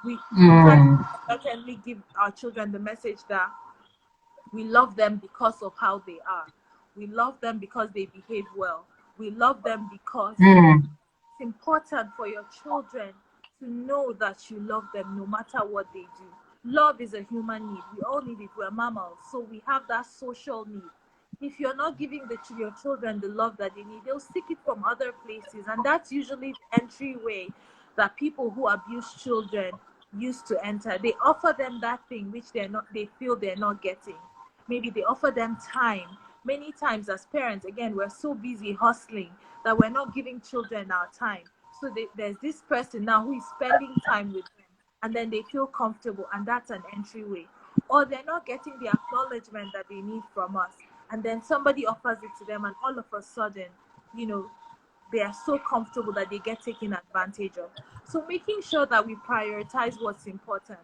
we sometimes certainly give our children the message that we love them because of how they are. We love them because they behave well. We love them because it's important for your children to know that you love them no matter what they do. Love is a human need. We all need it. We're mammals, so we have that social need. If you're not giving your children the love that they need, they'll seek it from other places, and that's usually the entryway that people who abuse children used to enter. They offer them that thing which they feel they're not getting. Maybe they offer them time. Many times as parents, again, we're so busy hustling that we're not giving children our time. So there's this person now who is spending time with them, and then they feel comfortable, and that's an entryway. Or they're not getting the acknowledgement that they need from us, and then somebody offers it to them, and all of a sudden, you know, they are so comfortable that they get taken advantage of. So making sure that we prioritize what's important.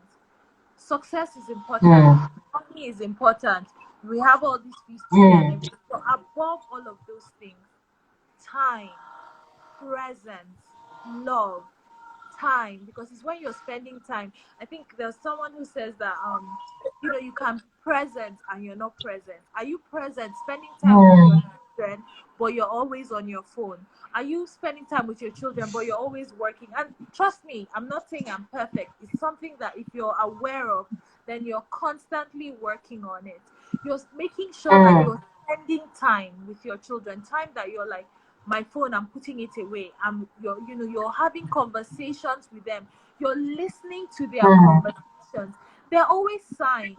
Success is important. Mm. Money is important. We have all these fees to pay and Mm. everything. So above all of those things, time, presence, love, time, because it's when you're spending time. I think there's someone who says that you can be present and you're not present. Are you present spending time with your Mm. children but you're always on your phone? Are you spending time with your children but you're always working? And trust me, I'm not saying I'm perfect. It's something that if you're aware of, then you're constantly working on it. You're making sure that Mm. you're spending time with your children, time that you're like, my phone, I'm putting it away. You're having conversations with them. You're listening to their Mm. conversations. There are always signs.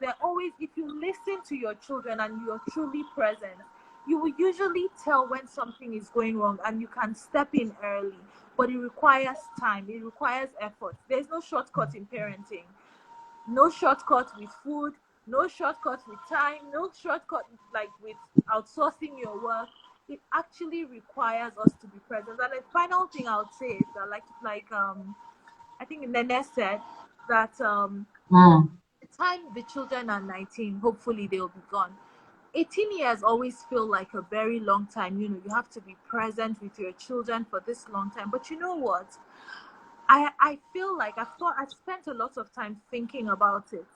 They're always, if you listen to your children and you're truly present, you will usually tell when something is going wrong and you can step in early. But it requires time. It requires effort. There's no shortcut in parenting. No shortcut with food, no shortcut with time, no shortcut like with outsourcing your work. It actually requires us to be present. And the final thing I would say is that I think Nnenne said that Mm. the time the children are 19, hopefully they'll be gone. 18 years always feel like a very long time. You have to be present with your children for this long time. But you know what? I feel like I've spent a lot of time thinking about it.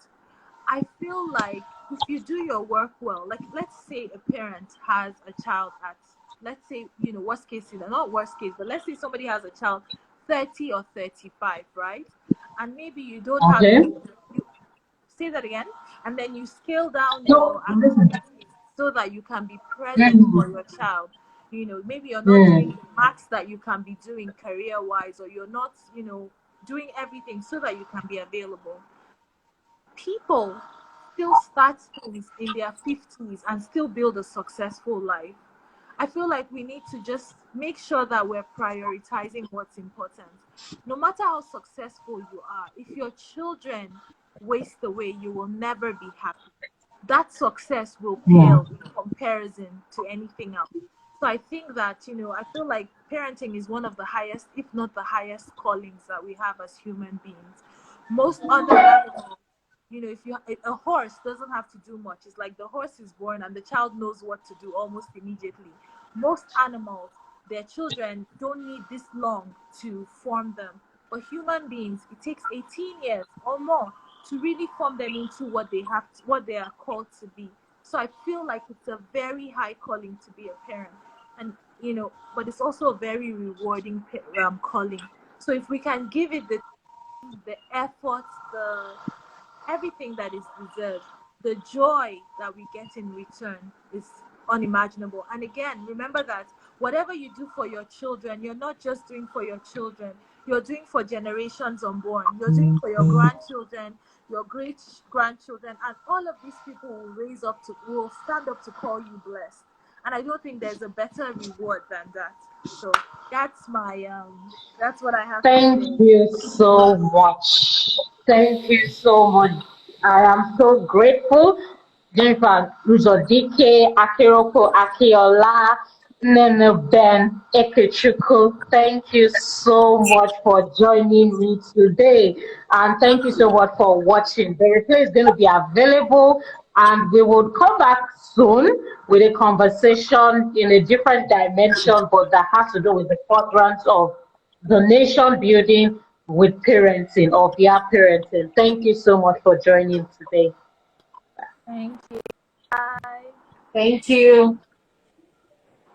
I feel like if you do your work well, like let's say a parent has a child at, let's say, worst case scenario, not worst case, but let's say somebody has a child 30 or 35, right? And maybe you don't have Okay. you say that again, and then you scale down No, your I'm listening. activities so that you can be present for Mm. your child. Maybe you're not doing Mm. the max that you can be doing career wise, or you're not, doing everything so that you can be available. People still start things in their 50s and still build a successful life. I feel like we need to just make sure that we're prioritizing what's important. No matter how successful you are, if your children waste away, you will never be happy. That success will Mm. pale in comparison to anything else. So I think that, I feel like parenting is one of the highest, if not the highest callings that we have as human beings. Most other animals, if a horse doesn't have to do much. It's like the horse is born and the child knows what to do almost immediately. Most animals, their children don't need this long to form them. But human beings, it takes 18 years or more to really form them into what they are called to be. So I feel like it's a very high calling to be a parent. And but it's also a very rewarding calling. So if we can give it the effort, the everything that is deserved, the joy that we get in return is unimaginable. And again, remember that whatever you do for your children, you're not just doing for your children, you're doing for generations unborn, you're doing for your grandchildren, your great grandchildren, and all of these people will stand up to call you blessed. And I don't think there's a better reward than that. So that's what I have to Thank say. you so much. Thank you so much. I am so grateful. Junnifa, Uzodike, Akinropo, Akinola, Nnenne, Ben-Ekechukwu. Thank you so much for joining me today. And thank you so much for watching. The replay is going to be available, and we will come back soon with a conversation in a different dimension, but that has to do with the quadrants of the nation building with parenting or via parenting. Thank you so much for joining today. Thank you. Bye. Thank you.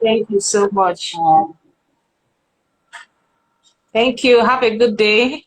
Thank you so much. Thank you. Have a good day.